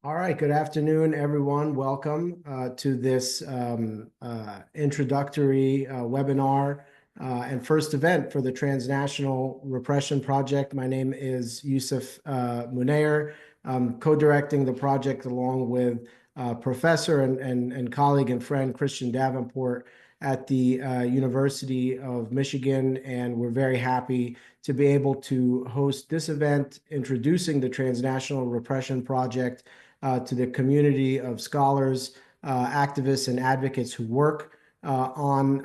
All right, good afternoon, everyone. Welcome to this introductory webinar and first event for the Transnational Repression Project. My name is Yousef Munayyer. I'm co-directing the project along with professor and colleague and friend Christian Davenport at the University of Michigan, and we're very happy to be able to host this event introducing the Transnational Repression Project to the community of scholars, activists, and advocates who work on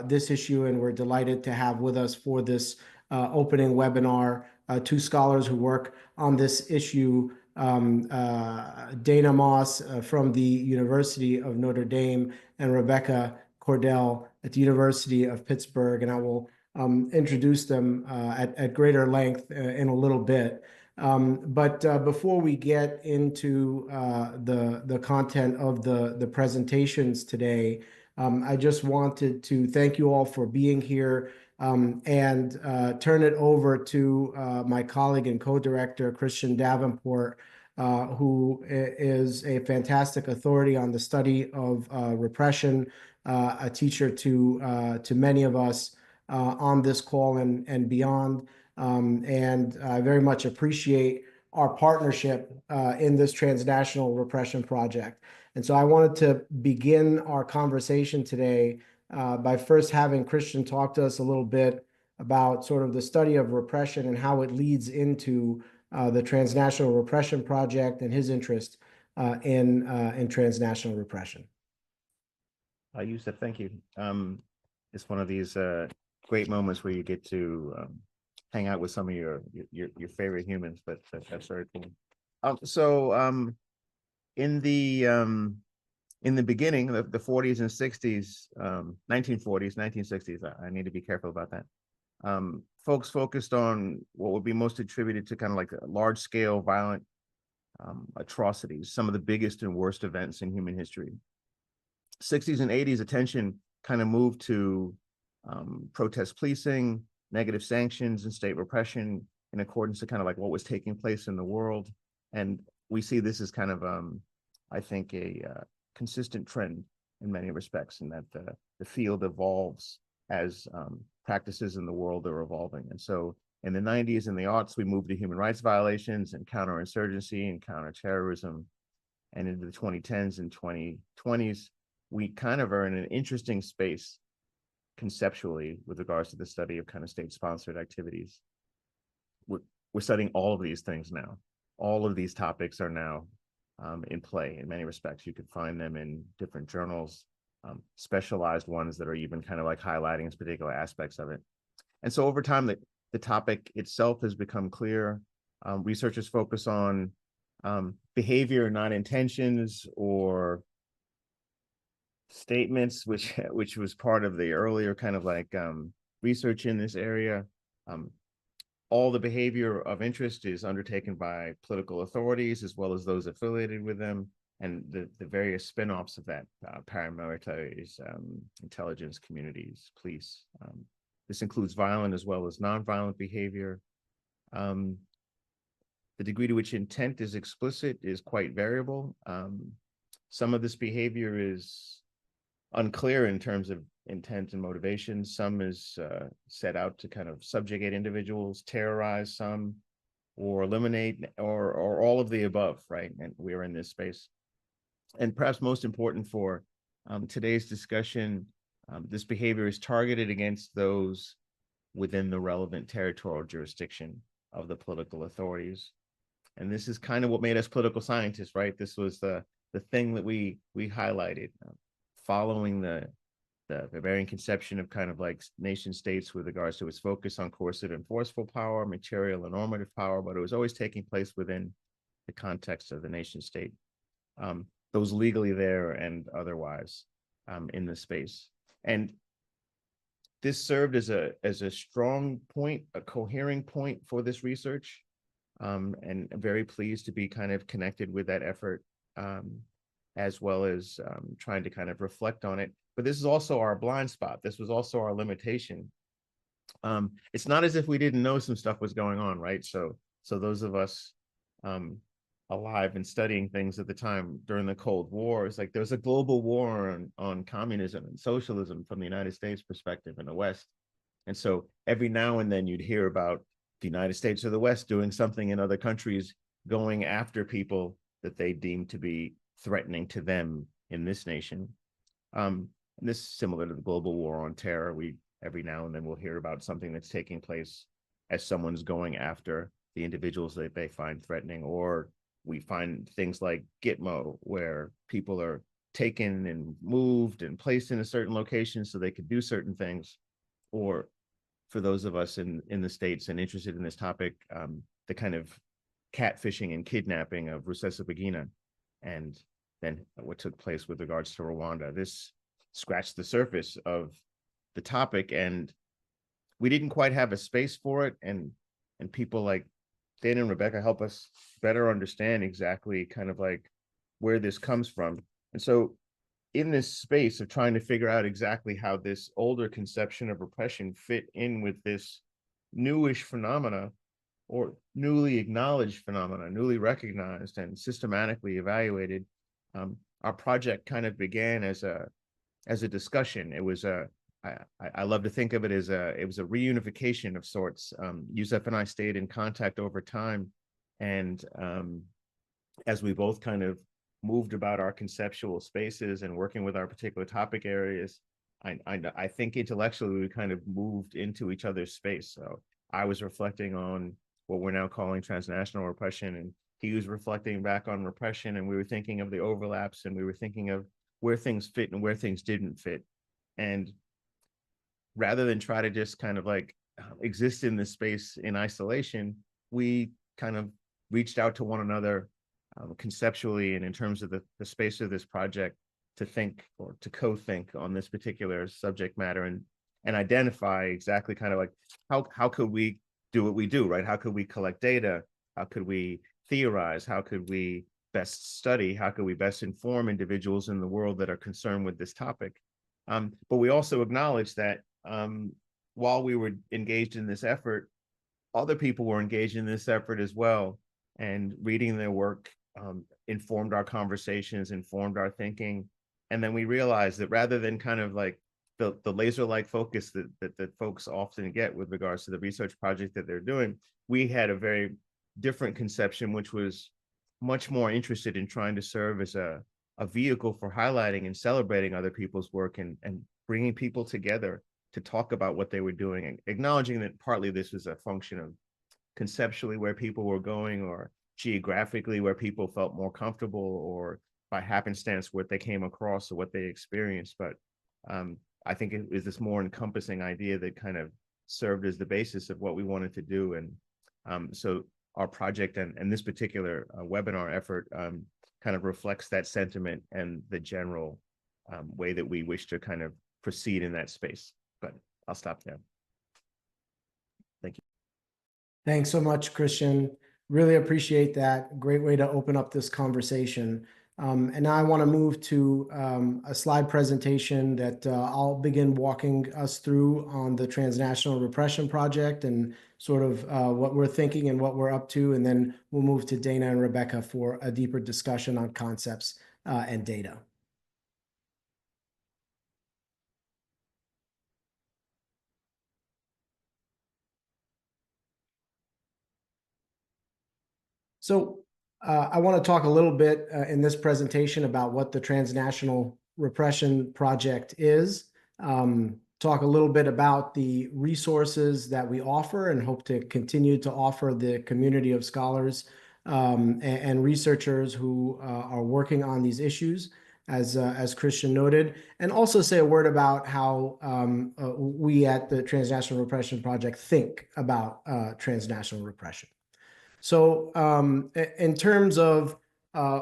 this issue. And we're delighted to have with us for this opening webinar two scholars who work on this issue. Dana Moss from the University of Notre Dame and Rebecca Cordell at the University of Pittsburgh. And I will introduce them at greater length in a little bit. But before we get into the content of the presentations today, I just wanted to thank you all for being here and turn it over to my colleague and co-director, Christian Davenport, who is a fantastic authority on the study of repression, a teacher to many of us on this call and beyond. And I very much appreciate our partnership in this Transnational Repression Project. And so I wanted to begin our conversation today by first having Christian talk to us a little bit about sort of the study of repression and how it leads into the Transnational Repression Project and his interest in transnational repression. Yousef, thank you. It's one of these great moments where you get to hang out with some of your favorite humans, but that's very cool. In the beginning, the 40s and 60s, 1940s, 1960s, I need to be careful about that. Folks focused on what would be most attributed to kind of like large scale violent atrocities, some of the biggest and worst events in human history. 60s and 80s attention kind of moved to protest policing, negative sanctions, and state repression in accordance to kind of like what was taking place in the world. And we see this as kind of, I think, a consistent trend in many respects, in that the field evolves as practices in the world are evolving. And so in the 90s and the aughts, we moved to human rights violations and counterinsurgency and counterterrorism. And into the 2010s and 2020s, we kind of are in an interesting space conceptually with regards to the study of kind of state-sponsored activities. We're studying all of these things now. All of these topics are now in play in many respects. You could find them in different journals, specialized ones that are even kind of like highlighting particular aspects of it. And so over time, the topic itself has become clear. Researchers focus on behavior, not intentions, or statements, which was part of the earlier kind of like research in this area. All the behavior of interest is undertaken by political authorities as well as those affiliated with them, and the various spin-offs of that, paramilitaries, intelligence communities, police. This includes violent as well as non-violent behavior. The degree to which intent is explicit is quite variable. Some of this behavior is unclear in terms of intent and motivation. Some is set out to kind of subjugate individuals, terrorize some, or eliminate, or all of the above, right? And we're in this space. And perhaps most important for today's discussion, this behavior is targeted against those within the relevant territorial jurisdiction of the political authorities. And this is kind of what made us political scientists, right? This was the thing that we highlighted, following the varying conception of kind of like nation states with regards to its focus on coercive and forceful power, material and normative power, but it was always taking place within the context of the nation state, those legally there and otherwise in the space. And this served as a strong point, a cohering point for this research. And I'm very pleased to be kind of connected with that effort, as well as trying to kind of reflect on it. But this is also our blind spot. This was also our limitation. It's not as if we didn't know some stuff was going on, right? So those of us alive and studying things at the time during the Cold War. It's like there was a global war on communism and socialism from the United States perspective in the West. And so every now and then you'd hear about the United States or the West doing something in other countries, going after people that they deemed to be threatening to them in this nation. And this is similar to the global war on terror. We every now and then we'll hear about something that's taking place as someone's going after the individuals that they find threatening, or we find things like Gitmo, where people are taken and moved and placed in a certain location so they could do certain things. Or for those of us in the States and interested in this topic, the kind of catfishing and kidnapping of Rusesabagina, and then what took place with regards to Rwanda. This scratched the surface of the topic, and we didn't quite have a space for it. And people like Dana and Rebecca help us better understand exactly kind of like where this comes from. And so in this space of trying to figure out exactly how this older conception of repression fit in with this newish phenomena, or newly acknowledged phenomena, newly recognized and systematically evaluated, our project kind of began as a discussion. It was I love to think of it as it was a reunification of sorts. Yousef and I stayed in contact over time, and as we both kind of moved about our conceptual spaces and working with our particular topic areas, I think intellectually we kind of moved into each other's space. So I was reflecting on what we're now calling transnational repression, and he was reflecting back on repression, and we were thinking of the overlaps, and we were thinking of where things fit and where things didn't fit. And rather than try to just kind of like exist in this space in isolation, we kind of reached out to one another conceptually and in terms of the space of this project to think or to co-think on this particular subject matter, and identify exactly kind of like how could we do what we do, right? How could we collect data? How could we theorize? How could we best study? How could we best inform individuals in the world that are concerned with this topic? But we also acknowledge that while we were engaged in this effort, other people were engaged in this effort as well. And reading their work informed our conversations, informed our thinking. And then we realized that rather than kind of like the laser-like focus that folks often get with regards to the research project that they're doing, we had a very different conception, which was much more interested in trying to serve as a vehicle for highlighting and celebrating other people's work, and bringing people together to talk about what they were doing, and acknowledging that partly this was a function of conceptually where people were going, or geographically where people felt more comfortable, or by happenstance what they came across or what they experienced. But I think it is this more encompassing idea that kind of served as the basis of what we wanted to do. And so our project and this particular webinar effort kind of reflects that sentiment and the general way that we wish to kind of proceed in that space. But I'll stop there. Thank you. Thanks so much, Christian. Really appreciate that. Great way to open up this conversation. And now I want to move to a slide presentation that I'll begin walking us through on the Transnational Repression Project and sort of what we're thinking and what we're up to. And then we'll move to Dana and Rebecca for a deeper discussion on concepts and data. So I want to talk a little bit in this presentation about what the Transnational Repression Project is, talk a little bit about the resources that we offer and hope to continue to offer the community of scholars and researchers who are working on these issues, as Christian noted, and also say a word about how we at the Transnational Repression Project think about transnational repression. So in terms of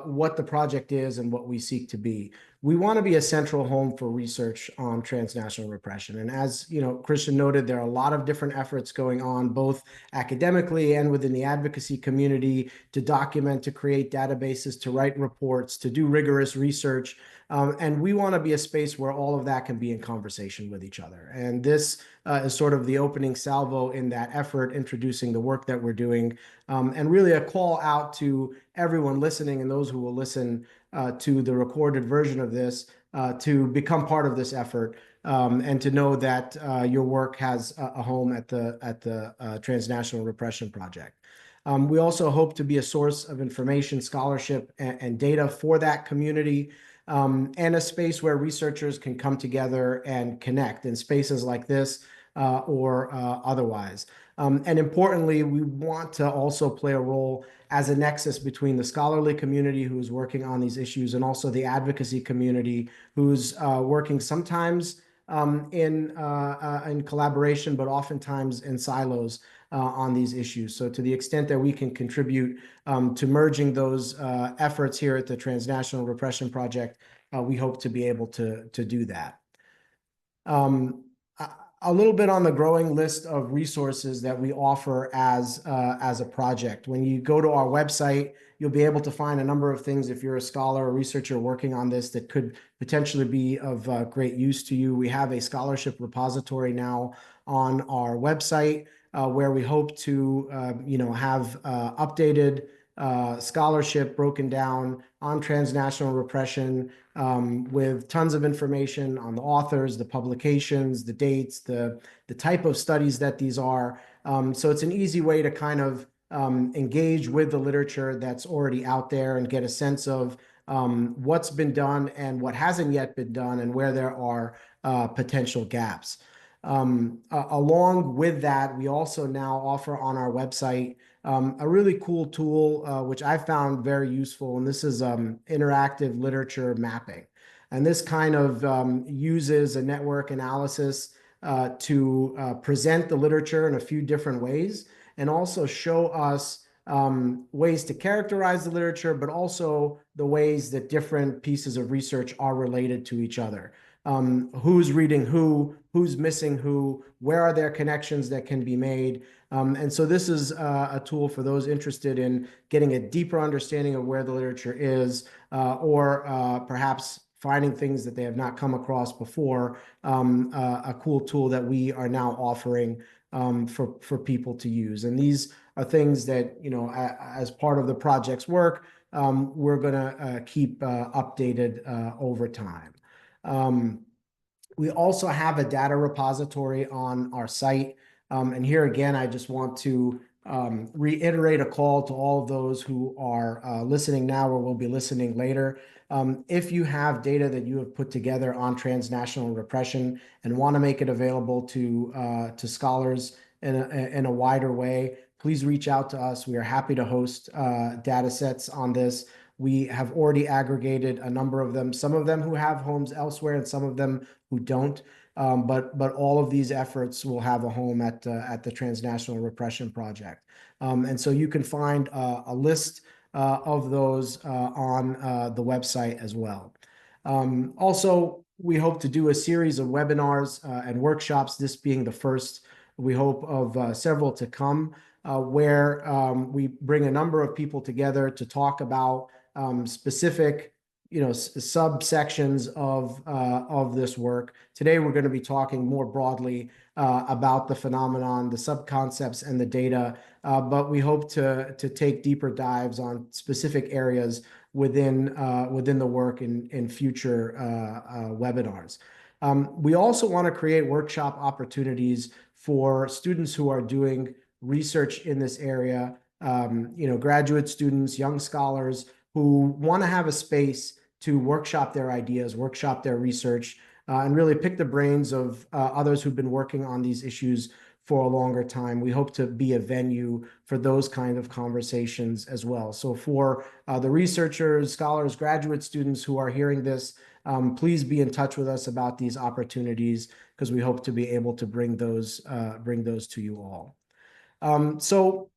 what the project is and what we seek to be, we want to be a central home for research on transnational repression. And as Christian noted, there are a lot of different efforts going on, both academically and within the advocacy community, to document, to create databases, to write reports, to do rigorous research And we want to be a space where all of that can be in conversation with each other. And this is sort of the opening salvo in that effort, introducing the work that we're doing, and really a call out to everyone listening and those who will listen to the recorded version of this to become part of this effort, and to know that your work has a home at the Transnational Repression Project. We also hope to be a source of information, scholarship, and data for that community, and a space where researchers can come together and connect in spaces like this or otherwise. And importantly, we want to also play a role as a nexus between the scholarly community who's working on these issues and also the advocacy community who's working sometimes in collaboration, but oftentimes in silos on these issues. So to the extent that we can contribute to merging those efforts here at the Transnational Repression Project, we hope to be able to do that. A little bit on the growing list of resources that we offer as a project. When you go to our website, you'll be able to find a number of things if you're a scholar or researcher working on this that could potentially be of great use to you. We have a scholarship repository now on our website where we hope to have updated scholarship broken down on transnational repression, with tons of information on the authors, the publications, the dates, the type of studies that these are. So it's an easy way to kind of engage with the literature that's already out there and get a sense of what's been done and what hasn't yet been done and where there are potential gaps. Along with that, we also now offer on our website a really cool tool, which I found very useful, and this is interactive literature mapping. And this kind of uses a network analysis to present the literature in a few different ways and also show us ways to characterize the literature, but also the ways that different pieces of research are related to each other. Who's reading who's missing who, where are there connections that can be made. And so this is a tool for those interested in getting a deeper understanding of where the literature is, or perhaps finding things that they have not come across before, a cool tool that we are now offering for people to use. And these are things that, as part of the project's work, we're going to keep updated over time. We also have a data repository on our site. And here again, I just want to reiterate a call to all of those who are listening now or will be listening later. If you have data that you have put together on transnational repression and want to make it available to scholars in a wider way, please reach out to us. We are happy to host data sets on this. We have already aggregated a number of them, some of them who have homes elsewhere and some of them who don't. But all of these efforts will have a home at the Transnational Repression Project. And so you can find a list of those on the website as well. Also, we hope to do a series of webinars and workshops, this being the first, we hope, of several to come, where we bring a number of people together to talk about specific subsections of this work. Today, we're going to be talking more broadly about the phenomenon, the subconcepts, and the data, but we hope to take deeper dives on specific areas within the work in future webinars. We also want to create workshop opportunities for students who are doing research in this area, graduate students, young scholars who want to have a space to workshop their ideas, workshop their research, and really pick the brains of others who've been working on these issues for a longer time. We hope to be a venue for those kind of conversations as well. So for the researchers, scholars, graduate students who are hearing this, please be in touch with us about these opportunities, because we hope to be able to bring those to you all. So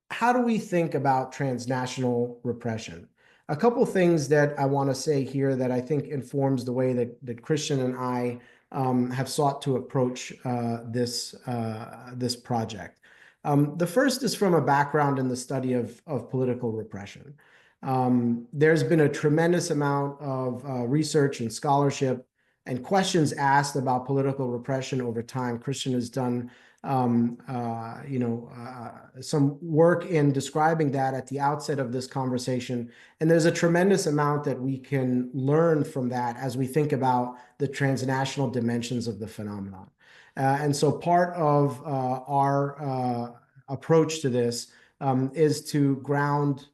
how do we think about transnational repression? A couple things that I want to say here that I think informs the way that Christian and I have sought to approach this project. The first is from a background in the study of political repression. There's been a tremendous amount of research and scholarship and questions asked about political repression over time. Christian has done some work in describing that at the outset of this conversation. And there's a tremendous amount that we can learn from that as we think about the transnational dimensions of the phenomenon. And so part of our approach to this is to ground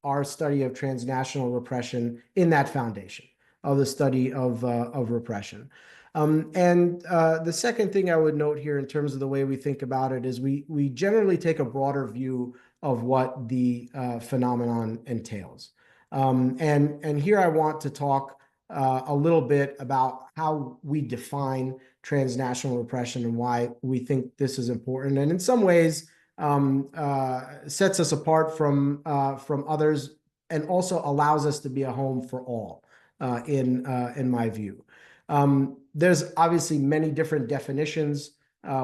our study of transnational repression in that foundation of the study of repression. The second thing I would note here in terms of the way we think about it is we generally take a broader view of what the phenomenon entails. And here I want to talk a little bit about how we define transnational repression and why we think this is important. And in some ways, sets us apart from others and also allows us to be a home for all, in my view. There's obviously many different definitions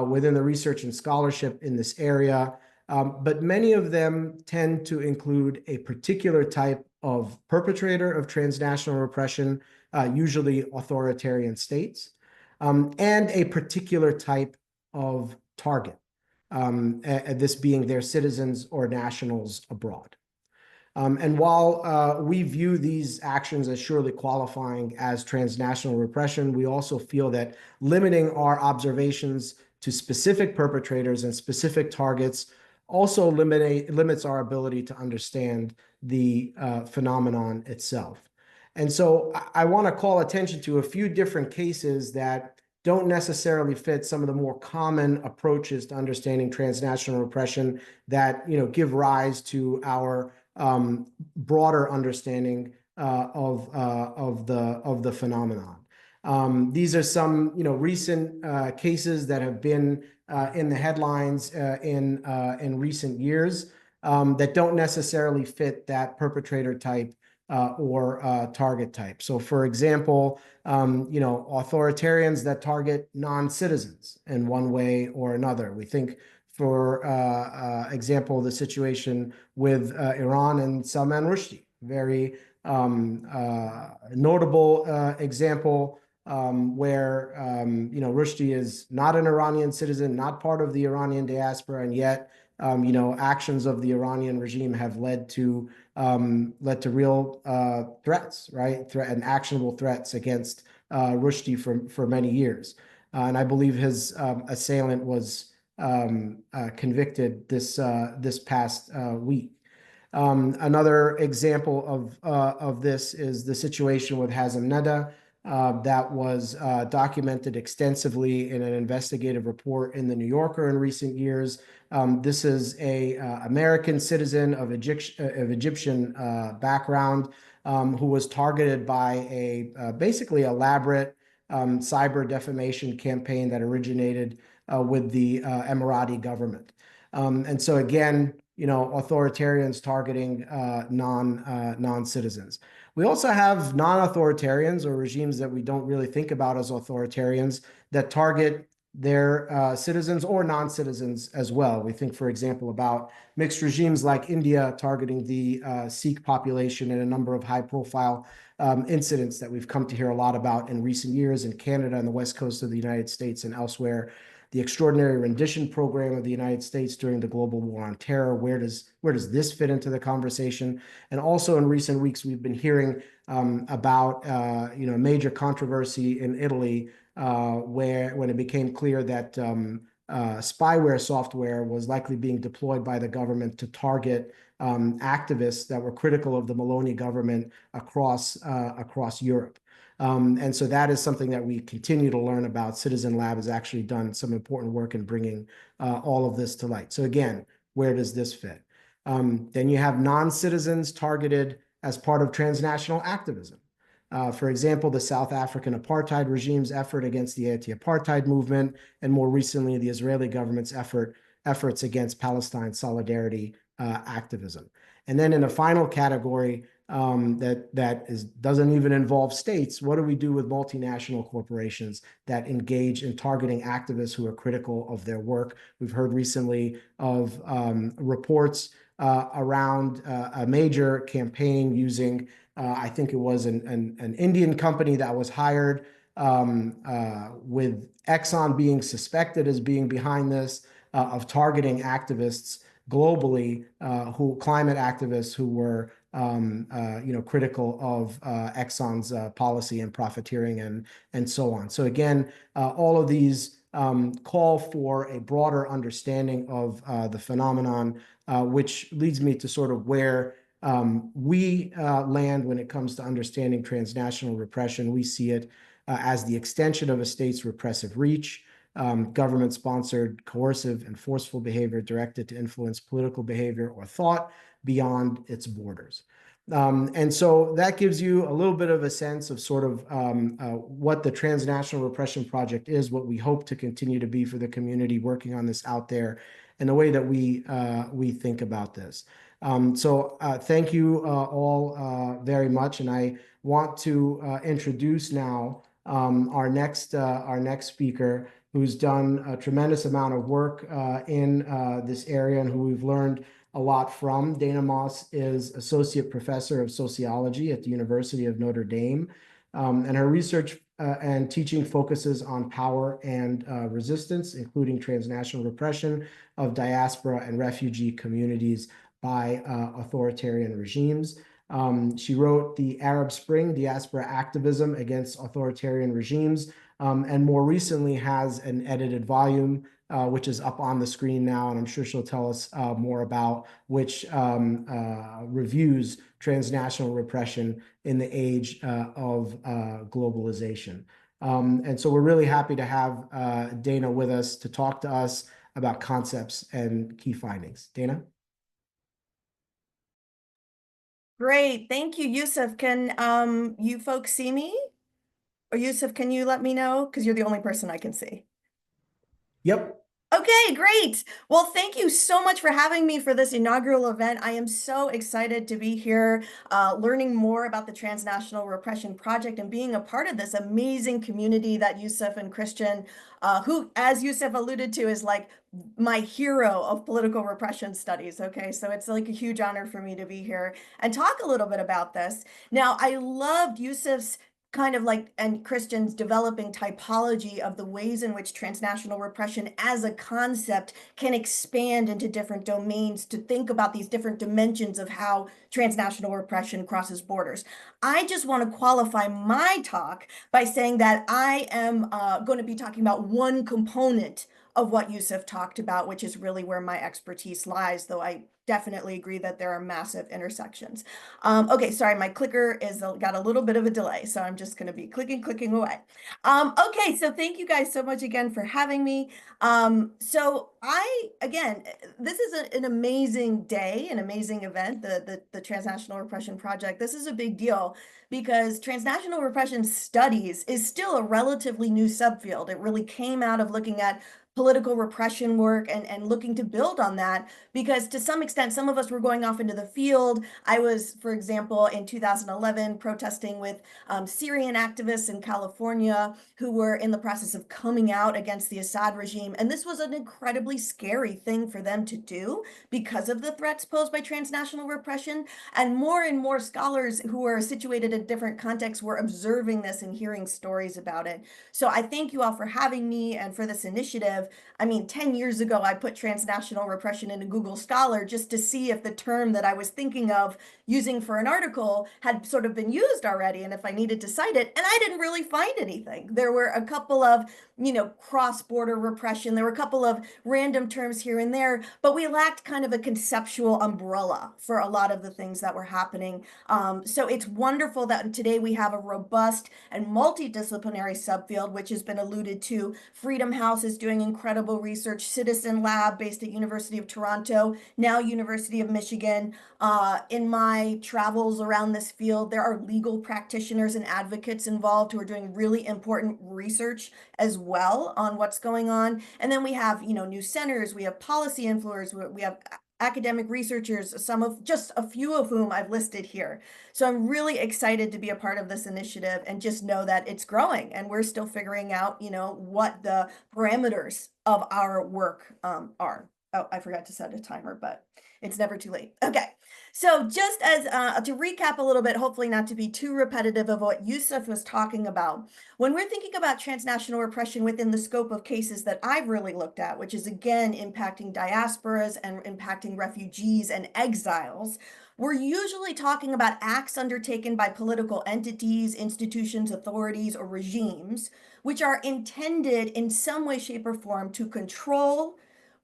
within the research and scholarship in this area, but many of them tend to include a particular type of perpetrator of transnational repression, usually authoritarian states, and a particular type of target, this being their citizens or nationals abroad. And while we view these actions as surely qualifying as transnational repression, we also feel that limiting our observations to specific perpetrators and specific targets also limits our ability to understand the phenomenon itself. And so I want to call attention to a few different cases that don't necessarily fit some of the more common approaches to understanding transnational repression that give rise to our broader understanding of the phenomenon. These are some recent cases that have been in the headlines in recent years that don't necessarily fit that perpetrator type or target type. So, for example, authoritarians that target non-citizens in one way or another. We think, for example, the situation with Iran and Salman Rushdie, very notable example where Rushdie is not an Iranian citizen, not part of the Iranian diaspora, and yet actions of the Iranian regime have led to real threats, right? And actionable threats against Rushdie for many years. And I believe his assailant was convicted this past week. Another example of this is the situation with Hazem Neda that was documented extensively in an investigative report in the New Yorker in recent years. This is a American citizen of Egyptian background who was targeted by a basically elaborate cyber defamation campaign that originated with the Emirati government. And so again, authoritarians targeting non-citizens. We also have non-authoritarians or regimes that we don't really think about as authoritarians that target their citizens or non-citizens as well. We think, for example, about mixed regimes like India targeting the Sikh population in a number of high-profile incidents that we've come to hear a lot about in recent years in Canada and the west coast of the United States and elsewhere. The extraordinary rendition program of the United States during the global war on terror. Where does this fit into the conversation? And also in recent weeks, we've been hearing about major controversy in Italy when it became clear that spyware software was likely being deployed by the government to target activists that were critical of the Meloni government across Europe. And so that is something that we continue to learn about. Citizen Lab has actually done some important work in bringing all of this to light. So again, where does this fit? Then you have non-citizens targeted as part of transnational activism. For example, the South African apartheid regime's effort against the anti-apartheid movement, and more recently, the Israeli government's efforts against Palestine solidarity activism. And then in a final category, doesn't even involve states. What do we do with multinational corporations that engage in targeting activists who are critical of their work? We've heard recently of reports around a major campaign using, I think it was an Indian company that was hired, with Exxon being suspected as being behind this, of targeting activists globally, climate activists who were critical of Exxon's policy and profiteering and so on. So again, all of these call for a broader understanding of the phenomenon, which leads me to sort of where we land when it comes to understanding transnational repression. We see it as the extension of a state's repressive reach, government-sponsored, coercive, and forceful behavior directed to influence political behavior or thought beyond its borders. And so that gives you a little bit of a sense of sort of what the Transnational Repression Project is, what we hope to continue to be for the community working on this out there, and the way that we think about this. So thank you all very much, and I want to introduce now our next speaker, who's done a tremendous amount of work in this area and who we've learned a lot from. Dana Moss is Associate Professor of Sociology at the University of Notre Dame, and her research and teaching focuses on power and resistance, including transnational repression of diaspora and refugee communities by authoritarian regimes. She wrote The Arab Spring, Diaspora Activism Against Authoritarian Regimes, and more recently has an edited volume, which is up on the screen now, and I'm sure she'll tell us more about, which reviews transnational repression in the age of globalization. And so we're really happy to have Dana with us to talk to us about concepts and key findings. Dana? Great. Thank you, Yousef. Can you folks see me? Or Yousef, can you let me know? Because you're the only person I can see. Yep. Okay, great. Well, thank you so much for having me for this inaugural event. I am so excited to be here, learning more about the Transnational Repression Project and being a part of this amazing community that Yousef and Christian, who, as Yousef alluded to, is like my hero of political repression studies. Okay, so it's like a huge honor for me to be here and talk a little bit about this. Now, I loved Yousef's kind of like, and Christian's developing typology of the ways in which transnational repression as a concept can expand into different domains to think about these different dimensions of how transnational repression crosses borders. I just want to qualify my talk by saying that I am going to be talking about one component of what Yousef talked about, which is really where my expertise lies, though I definitely agree that there are massive intersections. Okay, sorry, my clicker is got a little bit of a delay, so I'm just going to be clicking away. Okay, so thank you guys so much again for having me. So again, this is an amazing day, an amazing event, the Transnational Repression Project. This is a big deal because transnational repression studies is still a relatively new subfield. It really came out of looking at political repression work and looking to build on that, because to some extent, some of us were going off into the field. I was, for example, in 2011, protesting with Syrian activists in California who were in the process of coming out against the Assad regime. And this was an incredibly scary thing for them to do because of the threats posed by transnational repression. And more scholars who were situated in different contexts were observing this and hearing stories about it. So I thank you all for having me and for this initiative. I mean, 10 years ago, I put transnational repression into Google Scholar just to see if the term that I was thinking of using for an article had sort of been used already and if I needed to cite it. And I didn't really find anything. There were a couple of, cross-border repression. There were a couple of random terms here and there, but we lacked kind of a conceptual umbrella for a lot of the things that were happening. So it's wonderful that today we have a robust and multidisciplinary subfield, which has been alluded to. Freedom House is doing incredible research. Citizen Lab, based at University of Toronto, now University of Michigan. In my travels around this field, there are legal practitioners and advocates involved who are doing really important research as well on what's going on. And then we have, new centers, we have policy influencers, we have academic researchers, just a few of whom I've listed here. So I'm really excited to be a part of this initiative and just know that it's growing and we're still figuring out, what the parameters of our work are. Oh, I forgot to set a timer, but it's never too late. Okay. So just as to recap a little bit, hopefully not to be too repetitive of what Yousef was talking about, when we're thinking about transnational repression within the scope of cases that I've really looked at, which is again impacting diasporas and impacting refugees and exiles, we're usually talking about acts undertaken by political entities, institutions, authorities, or regimes, which are intended in some way, shape, or form to control,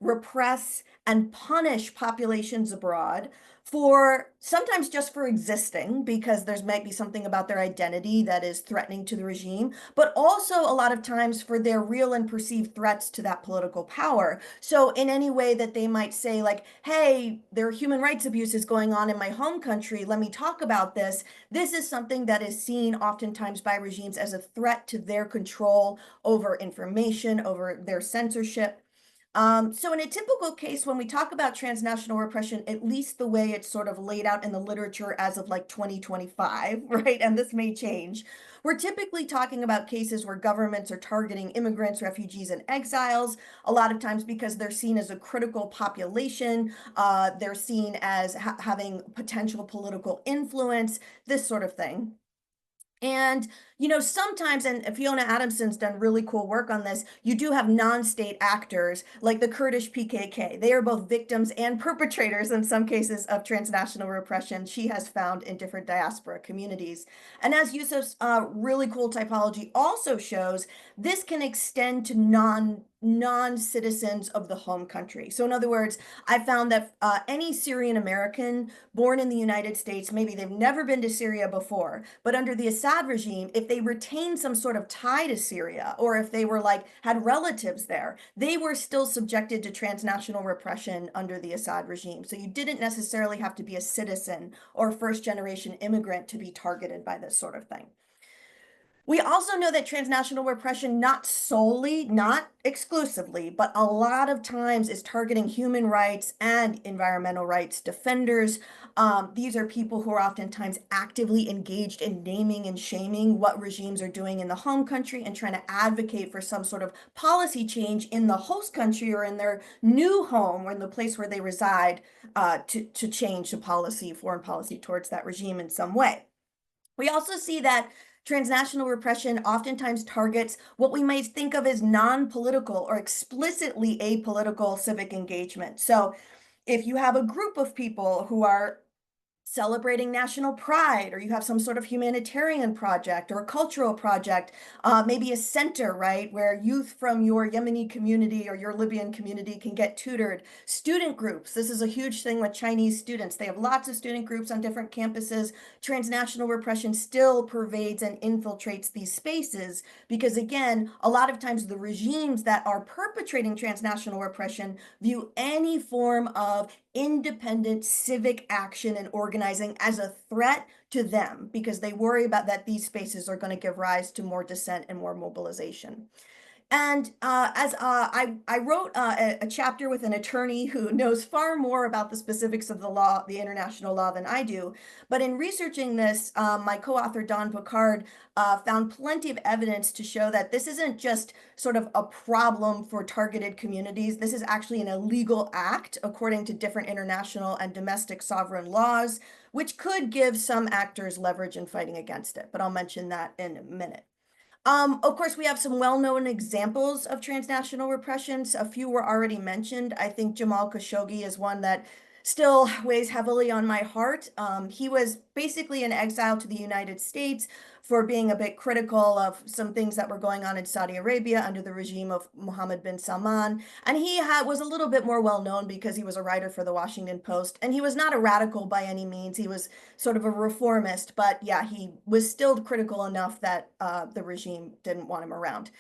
repress, and punish populations abroad for sometimes just for existing, because there's might be something about their identity that is threatening to the regime, but also a lot of times for their real and perceived threats to that political power. So in any way that they might say like, hey, there are human rights abuses going on in my home country, let me talk about this. This is something that is seen oftentimes by regimes as a threat to their control over information, over their censorship. So in a typical case, when we talk about transnational repression, at least the way it's sort of laid out in the literature as of like 2025, right? And this may change. We're typically talking about cases where governments are targeting immigrants, refugees, and exiles, a lot of times because they're seen as a critical population. They're seen as having potential political influence, this sort of thing. And, you know, sometimes, and Fiona Adamson's done really cool work on this, you do have non-state actors like the Kurdish PKK. They are both victims and perpetrators in some cases of transnational repression she has found in different diaspora communities. And as Yousef's really cool typology also shows, this can extend to non-citizens of the home country. So in other words, I found that any Syrian American born in the United States, maybe they've never been to Syria before, but under the Assad regime, if they retained some sort of tie to Syria, or if they were like had relatives there, they were still subjected to transnational repression under the Assad regime. So you didn't necessarily have to be a citizen or first generation immigrant to be targeted by this sort of thing. We also know that transnational repression, not solely, not exclusively, but a lot of times is targeting human rights and environmental rights defenders. These are people who are oftentimes actively engaged in naming and shaming what regimes are doing in the home country and trying to advocate for some sort of policy change in the host country or in their new home or in the place where they reside to change the policy, foreign policy towards that regime in some way. We also see that transnational repression oftentimes targets what we might think of as non-political or explicitly apolitical civic engagement. So if you have a group of people who are celebrating national pride, or you have some sort of humanitarian project or a cultural project, maybe a center, right, where youth from your Yemeni community or your Libyan community can get tutored. Student groups, this is a huge thing with Chinese students. They have lots of student groups on different campuses. Transnational repression still pervades and infiltrates these spaces because, again, a lot of times the regimes that are perpetrating transnational repression view any form of independent civic action and organizing as a threat to them because they worry about that these spaces are going to give rise to more dissent and more mobilization. And as I wrote a chapter with an attorney who knows far more about the specifics of the law, the international law, than I do. But in researching this, my co-author Don Picard found plenty of evidence to show that this isn't just sort of a problem for targeted communities. This is actually an illegal act according to different international and domestic sovereign laws, which could give some actors leverage in fighting against it. But I'll mention that in a minute. Of course, we have some well-known examples of transnational repressions. A few were already mentioned. I think Jamal Khashoggi is one that still weighs heavily on my heart. He was basically in exile to the United States for being a bit critical of some things that were going on in Saudi Arabia under the regime of Mohammed bin Salman. And he was a little bit more well-known because he was a writer for the Washington Post. And he was not a radical by any means. He was sort of a reformist. But yeah, he was still critical enough that the regime didn't want him around.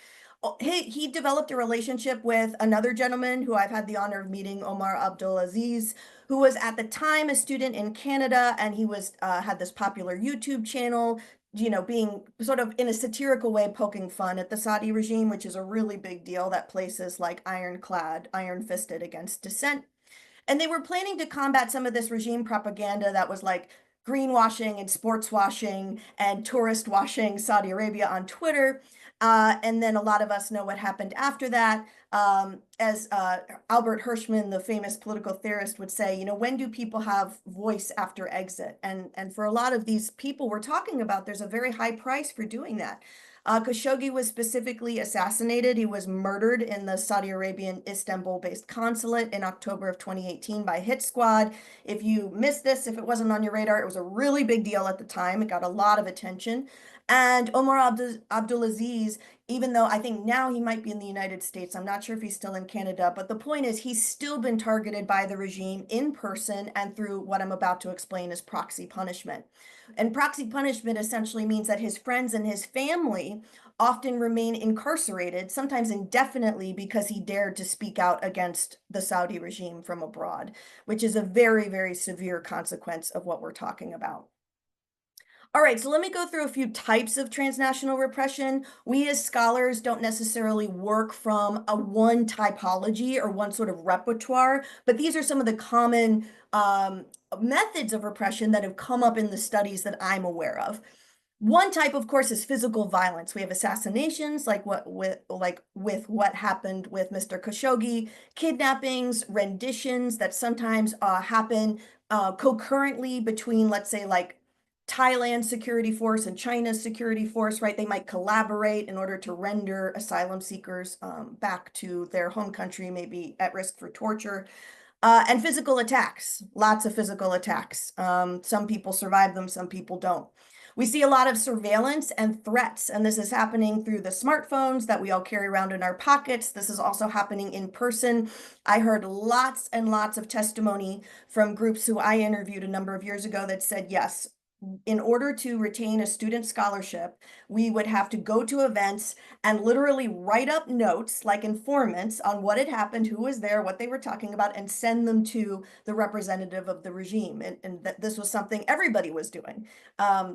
He developed a relationship with another gentleman who I've had the honor of meeting, Omar Abdulaziz, who was at the time a student in Canada, and he was had this popular YouTube channel, you know, being sort of in a satirical way poking fun at the Saudi regime, which is a really big deal that places like ironclad, iron-fisted against dissent. And they were planning to combat some of this regime propaganda that was like greenwashing and sports washing and tourist washing Saudi Arabia on Twitter. And then a lot of us know what happened after that. As Albert Hirschman, the famous political theorist, would say, you know, when do people have voice after exit? And for a lot of these people we're talking about, there's a very high price for doing that. Khashoggi was specifically assassinated. He was murdered in the Saudi Arabian Istanbul-based consulate in October of 2018 by a hit squad. If you missed this, if it wasn't on your radar, it was a really big deal at the time. It got a lot of attention. And Omar Abdulaziz, even though I think now he might be in the United States, I'm not sure if he's still in Canada, but the point is he's still been targeted by the regime in person and through what I'm about to explain as proxy punishment. And proxy punishment essentially means that his friends and his family often remain incarcerated, sometimes indefinitely, because he dared to speak out against the Saudi regime from abroad, which is a very, very severe consequence of what we're talking about. All right, so let me go through a few types of transnational repression. We as scholars don't necessarily work from a one typology or one sort of repertoire, but these are some of the common methods of repression that have come up in the studies that I'm aware of. One type, of course, is physical violence. We have assassinations, like with what happened with Mr. Khashoggi, kidnappings, renditions that sometimes happen concurrently between, let's say, like Thailand's security force and China's security force, right? They might collaborate in order to render asylum seekers back to their home country, maybe at risk for torture. And physical attacks, lots of physical attacks. Some people survive them, some people don't. We see a lot of surveillance and threats, and this is happening through the smartphones that we all carry around in our pockets. This is also happening in person. I heard lots and lots of testimony from groups who I interviewed a number of years ago that said, yes, in order to retain a student scholarship, we would have to go to events and literally write up notes like informants on what had happened, who was there, what they were talking about, and send them to the representative of the regime. And that this was something everybody was doing.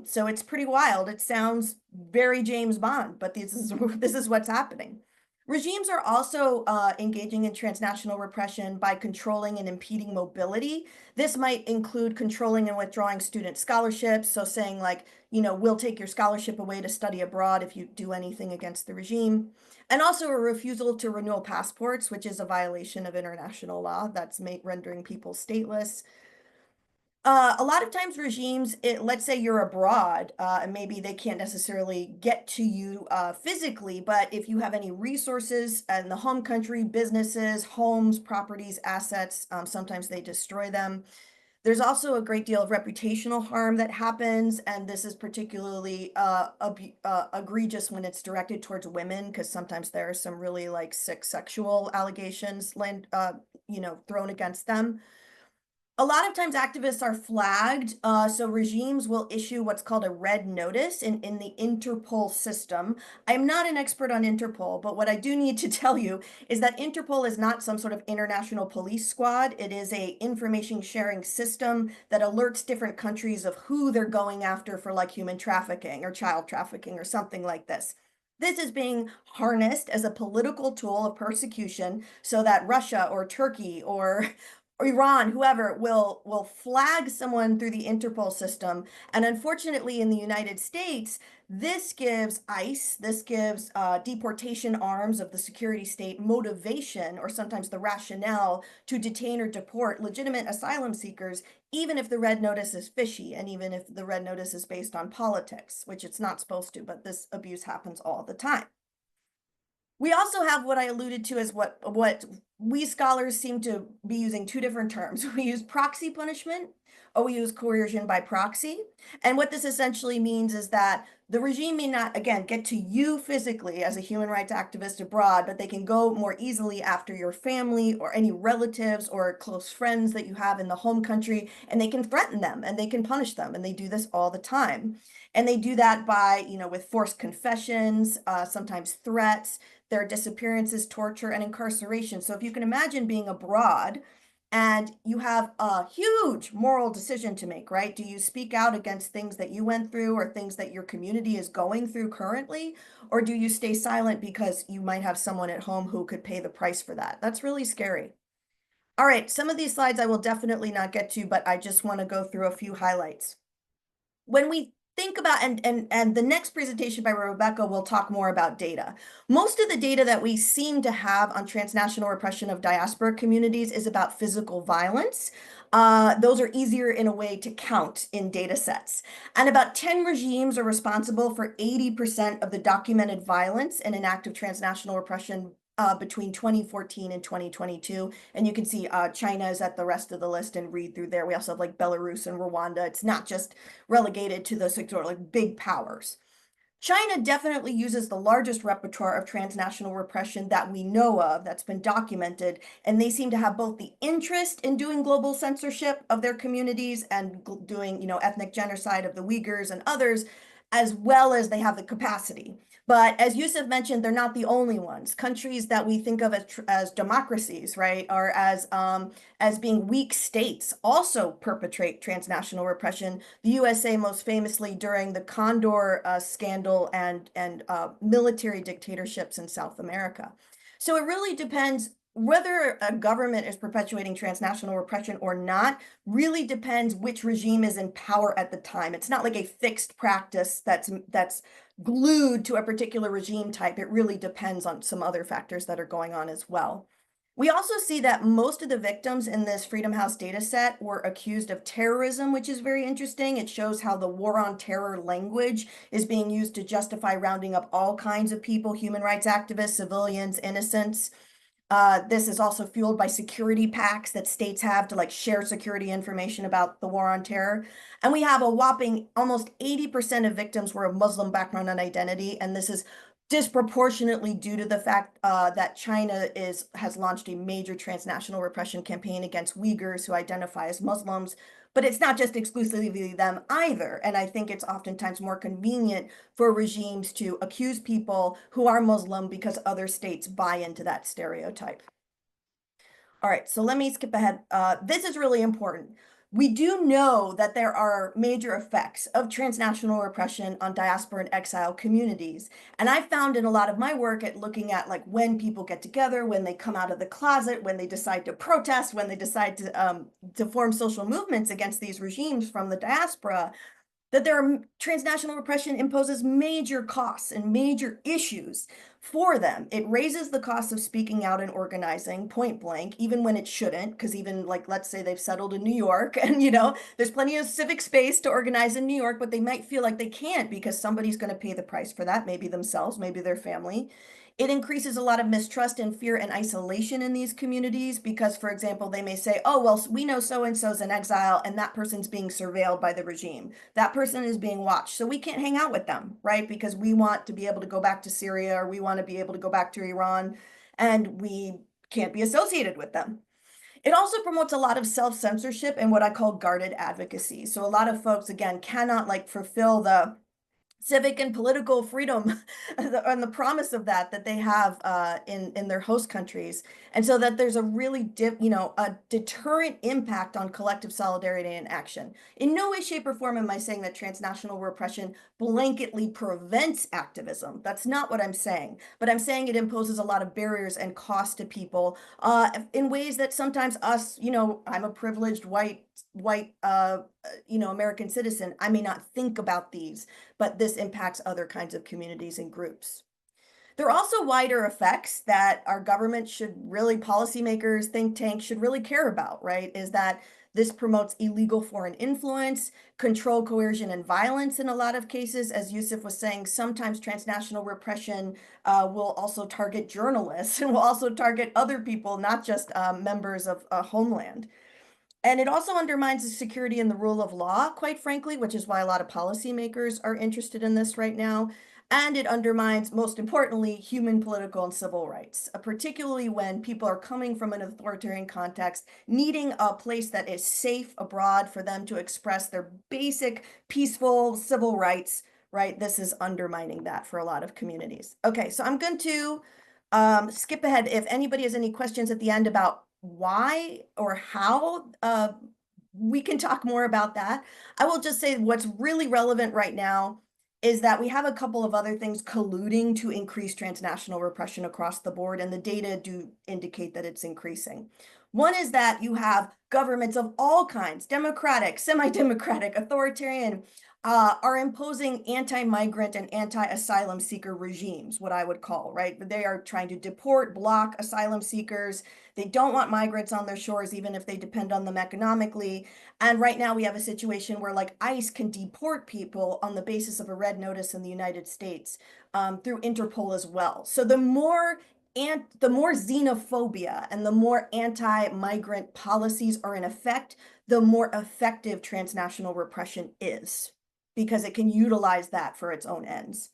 So it's pretty wild. It sounds very James Bond, but this is what's happening. Regimes are also engaging in transnational repression by controlling and impeding mobility. This might include controlling and withdrawing student scholarships. So saying like, you know, we'll take your scholarship away to study abroad if you do anything against the regime. And also a refusal to renew passports, which is a violation of international law that's rendering people stateless. A lot of times regimes, let's say you're abroad, and maybe they can't necessarily get to you physically, but if you have any resources in the home country, businesses, homes, properties, assets, sometimes they destroy them. There's also a great deal of reputational harm that happens, and this is particularly egregious when it's directed towards women, because sometimes there are some really like sick sexual allegations thrown against them. A lot of times activists are flagged, so regimes will issue what's called a red notice in the Interpol system. I'm not an expert on Interpol, but what I do need to tell you is that Interpol is not some sort of international police squad. It is a information sharing system that alerts different countries of who they're going after for like human trafficking or child trafficking or something like this. This is being harnessed as a political tool of persecution so that Russia or Turkey or Iran, whoever will flag someone through the Interpol system. And unfortunately, in the United States, this gives ICE, this gives deportation arms of the security state motivation, or sometimes the rationale to detain or deport legitimate asylum seekers, even if the red notice is fishy and even if the red notice is based on politics, which it's not supposed to, but this abuse happens all the time. We also have what I alluded to as what we scholars seem to be using two different terms. We use proxy punishment, or we use coercion by proxy. And what this essentially means is that the regime may not, again, get to you physically as a human rights activist abroad, but they can go more easily after your family or any relatives or close friends that you have in the home country, and they can threaten them and they can punish them. And they do this all the time. And they do that by, with forced confessions, sometimes threats, their disappearances, torture, and incarceration. So if you can imagine being abroad and you have a huge moral decision to make, right? Do you speak out against things that you went through or things that your community is going through currently? Or do you stay silent because you might have someone at home who could pay the price for that? That's really scary. All right, some of these slides I will definitely not get to, but I just want to go through a few highlights. when we think about, and the next presentation by Rebecca will talk more about data. Most of the data that we seem to have on transnational repression of diaspora communities is about physical violence. Those are easier in a way to count in data sets. And about 10 regimes are responsible for 80% of the documented violence in an act of transnational repression between 2014 and 2022. And you can see China is at the rest of the list and read through there. We also have like Belarus and Rwanda. It's not just relegated to the sort of like big powers. China definitely uses the largest repertoire of transnational repression that we know of, that's been documented, and they seem to have both the interest in doing global censorship of their communities and doing, you know, ethnic genocide of the Uyghurs and others, as well as they have the capacity. But as Yousef mentioned, they're not the only ones. Countries that we think of as democracies, right, or as being weak states also perpetrate transnational repression. The USA most famously during the Condor scandal and military dictatorships in South America. So it really depends whether a government is perpetuating transnational repression or not, really depends which regime is in power at the time. It's not like a fixed practice that's glued to a particular regime type. It really depends on some other factors that are going on as well. We also see that most of the victims in this Freedom House data set were accused of terrorism, which is very interesting. It shows how the war on terror language is being used to justify rounding up all kinds of people, human rights activists, civilians, innocents. This is also fueled by security pacts that states have to like share security information about the war on terror. And we have a whopping almost 80% of victims were of Muslim background and identity. And this is disproportionately due to the fact that China has launched a major transnational repression campaign against Uyghurs who identify as Muslims. But it's not just exclusively them either. And I think it's oftentimes more convenient for regimes to accuse people who are Muslim because other states buy into that stereotype. All right, so let me skip ahead. This is really important. We do know that there are major effects of transnational repression on diaspora and exile communities. And I found in a lot of my work at looking at like when people get together, when they come out of the closet, when they decide to protest, when they decide to form social movements against these regimes from the diaspora, that transnational repression imposes major costs and major issues for them. It raises the cost of speaking out and organizing point blank, even when it shouldn't, because even like, let's say they've settled in New York and, you know, there's plenty of civic space to organize in New York, but they might feel like they can't because somebody's going to pay the price for that, maybe themselves, maybe their family. It increases a lot of mistrust and fear and isolation in these communities because, for example, they may say, oh, well, we know so-and-so's in exile and that person's being surveilled by the regime. That person is being watched. So we can't hang out with them, right? Because we want to be able to go back to Syria or we want to be able to go back to Iran and we can't be associated with them. It also promotes a lot of self-censorship and what I call guarded advocacy. So a lot of folks, again, cannot like fulfill the civic and political freedom and the promise of that they have in their host countries. And so that there's a really a deterrent impact on collective solidarity and action. In no way, shape, or form am I saying that transnational repression blanketly prevents activism. That's not what I'm saying. But I'm saying it imposes a lot of barriers and costs to people in ways that sometimes us, I'm a privileged white American citizen, I may not think about these, but this impacts other kinds of communities and groups. There are also wider effects that our government should really, policymakers, think tanks should really care about, right? Is that this promotes illegal foreign influence, control, coercion, and violence in a lot of cases. As Yousef was saying, sometimes transnational repression will also target journalists and will also target other people, not just members of a homeland. And it also undermines the security and the rule of law, quite frankly, which is why a lot of policymakers are interested in this right now. And it undermines, most importantly, human, political, and civil rights, particularly when people are coming from an authoritarian context, needing a place that is safe abroad for them to express their basic, peaceful civil rights, right? This is undermining that for a lot of communities. Okay, so I'm going to skip ahead. If anybody has any questions at the end about why or how, we can talk more about that. I will just say what's really relevant right now is that we have a couple of other things colluding to increase transnational repression across the board, and the data do indicate that it's increasing. One is that you have governments of all kinds, democratic, semi-democratic, authoritarian, are imposing anti-migrant and anti-asylum seeker regimes, what I would call, right? They are trying to deport, block asylum seekers. They don't want migrants on their shores, even if they depend on them economically. And right now we have a situation where like ICE can deport people on the basis of a red notice in the United States through Interpol as well. So the more xenophobia and the more anti-migrant policies are in effect, the more effective transnational repression is, because it can utilize that for its own ends.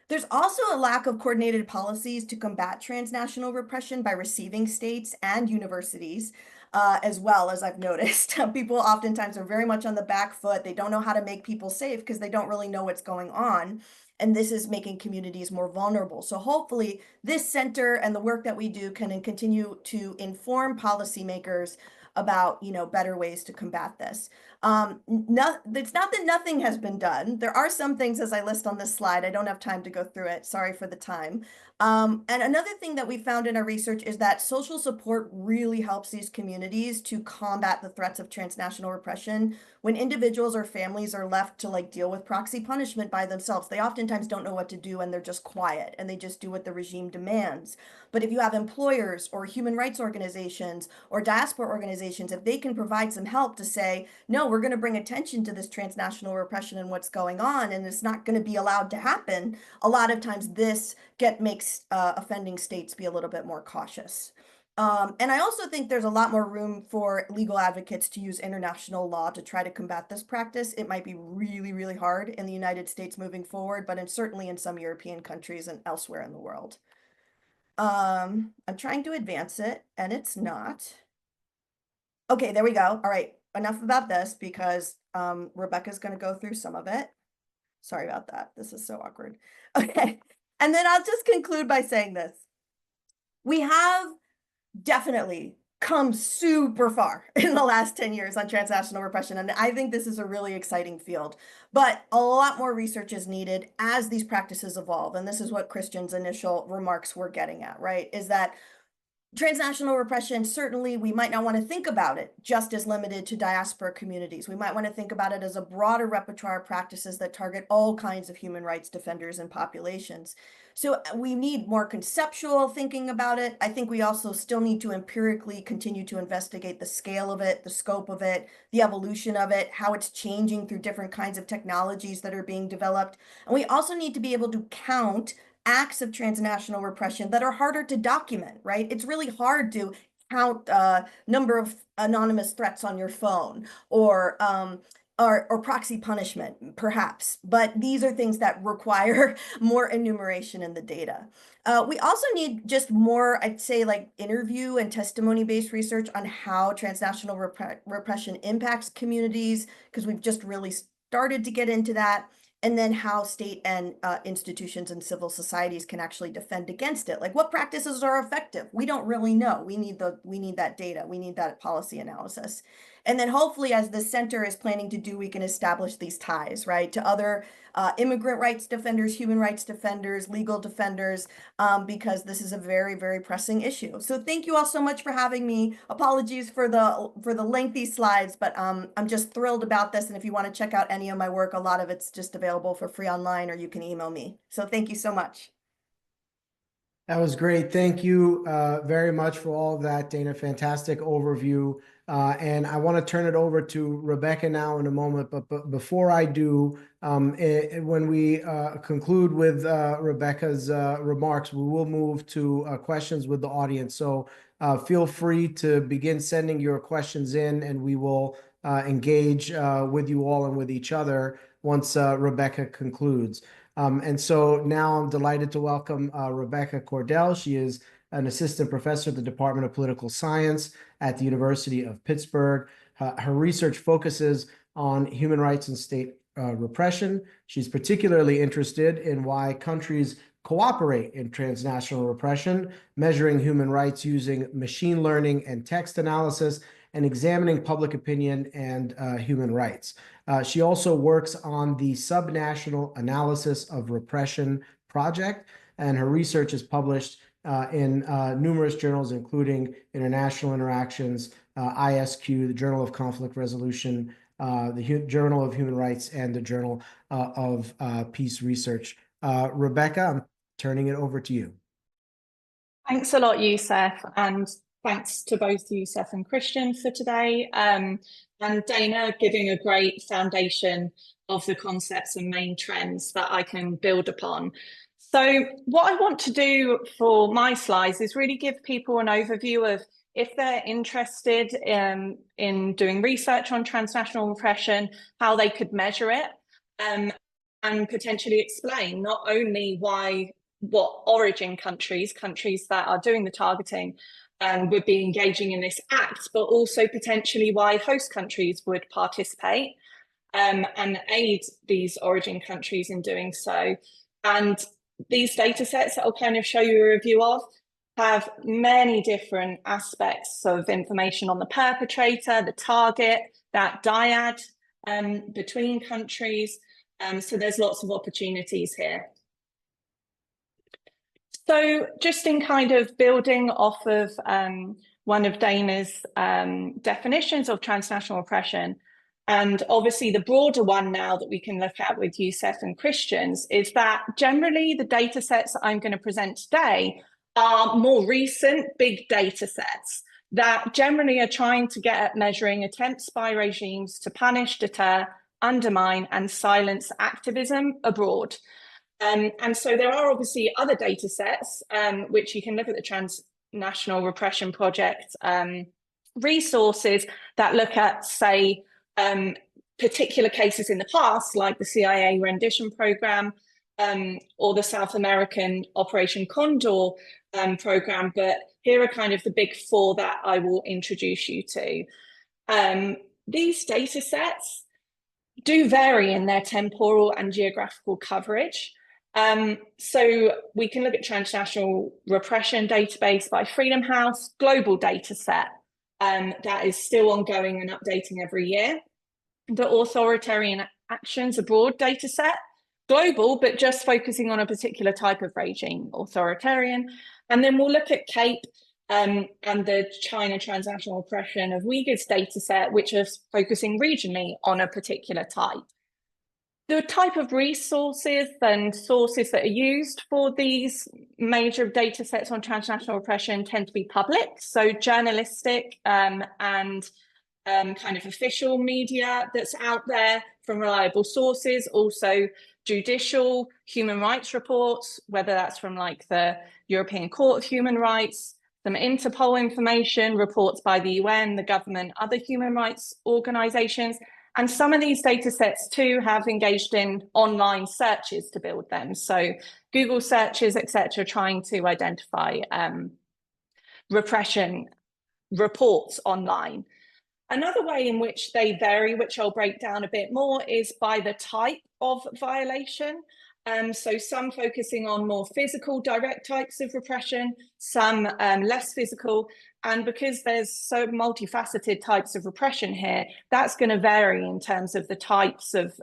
There's also a lack of coordinated policies to combat transnational repression by receiving states and universities, as well, as I've noticed. People oftentimes are very much on the back foot. They don't know how to make people safe because they don't really know what's going on. And this is making communities more vulnerable. So hopefully this center and the work that we do can continue to inform policymakers about, better ways to combat this. It's not that nothing has been done. There are some things, as I list on this slide. I don't have time to go through it. Sorry for the time. And another thing that we found in our research is that social support really helps these communities to combat the threats of transnational repression. When individuals or families are left to like deal with proxy punishment by themselves, they oftentimes don't know what to do and they're just quiet and they just do what the regime demands. But if you have employers or human rights organizations or diaspora organizations, if they can provide some help to say, no, we're going to bring attention to this transnational repression and what's going on, and it's not going to be allowed to happen, a lot of times this makes offending states be a little bit more cautious. And I also think there's a lot more room for legal advocates to use international law to try to combat this practice. It might be really, really hard in the United States moving forward, but certainly in some European countries and elsewhere in the world. I'm trying to advance it and it's not. Okay, there we go. All right, enough about this because Rebecca's going to go through some of it. Sorry about that. This is so awkward. Okay, and then I'll just conclude by saying this. We have definitely come super far in the last 10 years on transnational repression, and I think this is a really exciting field. But a lot more research is needed as these practices evolve, and this is what Christian's initial remarks were getting at, right? Is that transnational repression, certainly we might not want to think about it just as limited to diaspora communities. We might want to think about it as a broader repertoire of practices that target all kinds of human rights defenders and populations. So we need more conceptual thinking about it. I think we also still need to empirically continue to investigate the scale of it, the scope of it, the evolution of it, how it's changing through different kinds of technologies that are being developed. And we also need to be able to count acts of transnational repression that are harder to document, right? It's really hard to count number of anonymous threats on your phone or proxy punishment, perhaps. But these are things that require more enumeration in the data. We also need just more, I'd say, like interview and testimony-based research on how transnational repression impacts communities, because we've just really started to get into that. And then how state and institutions and civil societies can actually defend against it. Like what practices are effective? We don't really know. We need that data. We need that policy analysis. And then hopefully, as the center is planning to do, we can establish these ties, right, to other immigrant rights defenders, human rights defenders, legal defenders, because this is a very, very pressing issue. So thank you all so much for having me. Apologies for the lengthy slides, but I'm just thrilled about this. And if you want to check out any of my work, a lot of it's just available for free online, or you can email me. So thank you so much. That was great. Thank you very much for all of that, Dana. Fantastic overview. And I want to turn it over to Rebecca now in a moment. But before I do, when we conclude with Rebecca's remarks, we will move to questions with the audience. So feel free to begin sending your questions in, and we will engage with you all and with each other once Rebecca concludes. And so now I'm delighted to welcome Rebecca Cordell. She is an assistant professor at the Department of Political Science at the University of Pittsburgh. Her research focuses on human rights and state repression. She's particularly interested in why countries cooperate in transnational repression, measuring human rights using machine learning and text analysis, and examining public opinion and human rights. She also works on the Subnational Analysis of Repression Project, and her research is published in numerous journals, including International Interactions, ISQ, the Journal of Conflict Resolution, the Journal of Human Rights and the Journal of Peace Research. Rebecca, I'm turning it over to you. Thanks a lot, Yousef, and thanks to both Yousef and Christian for today, and Dana giving a great foundation of the concepts and main trends that I can build upon. So what I want to do for my slides is really give people an overview of, if they're interested in doing research on transnational repression, how they could measure it, and potentially explain not only what origin countries that are doing the targeting would be engaging in this act, but also potentially why host countries would participate and aid these origin countries in doing so. And these data sets that I'll kind of show you a review of have many different aspects of information on the perpetrator, the target, that dyad between countries. So there's lots of opportunities here. So just in kind of building off of one of Dana's definitions of transnational repression, and obviously the broader one now that we can look at with Yousef and Christians, is that generally the data sets that I'm going to present today are more recent big data sets that generally are trying to get at measuring attempts by regimes to punish, deter, undermine and silence activism abroad. And so there are obviously other data sets, which you can look at the Transnational Repression Project resources that look at, say, particular cases in the past, like the CIA rendition program or the South American Operation Condor program. But here are kind of the big four that I will introduce you to. These data sets do vary in their temporal and geographical coverage. So we can look at Transnational Repression Database by Freedom House, global data set that is still ongoing and updating every year. The Authoritarian Actions Abroad data set, global, but just focusing on a particular type of regime, authoritarian. And then we'll look at CAPE and the China Transnational Repression of Uyghurs data set, which is focusing regionally on a particular type. The type of resources and sources that are used for these major data sets on transnational repression tend to be public, so journalistic and kind of official media that's out there from reliable sources, also judicial human rights reports, whether that's from like the European Court of Human Rights, some Interpol information, reports by the UN, the government, other human rights organizations. And some of these data sets too have engaged in online searches to build them. So Google searches, etc., trying to identify repression reports online. Another way in which they vary, which I'll break down a bit more, is by the type of violation. So some focusing on more physical, direct types of repression, some less physical. And because there's so multifaceted types of repression here, that's going to vary in terms of the types of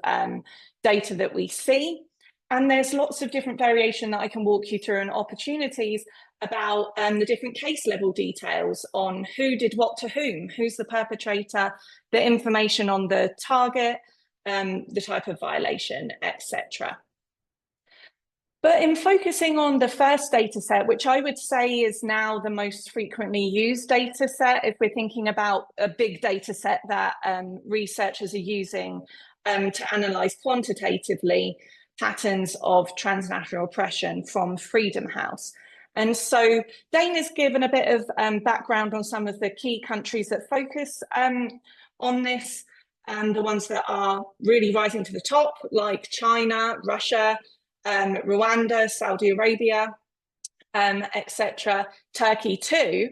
data that we see. And there's lots of different variation that I can walk you through and opportunities about the different case level details on who did what to whom, who's the perpetrator, the information on the target, the type of violation, etc. But in focusing on the first data set, which I would say is now the most frequently used data set, if we're thinking about a big data set that researchers are using to analyze quantitatively patterns of transnational oppression from Freedom House. And so Dana's given a bit of background on some of the key countries that focus on this, and the ones that are really rising to the top, like China, Russia, Rwanda, Saudi Arabia, etc., Turkey too.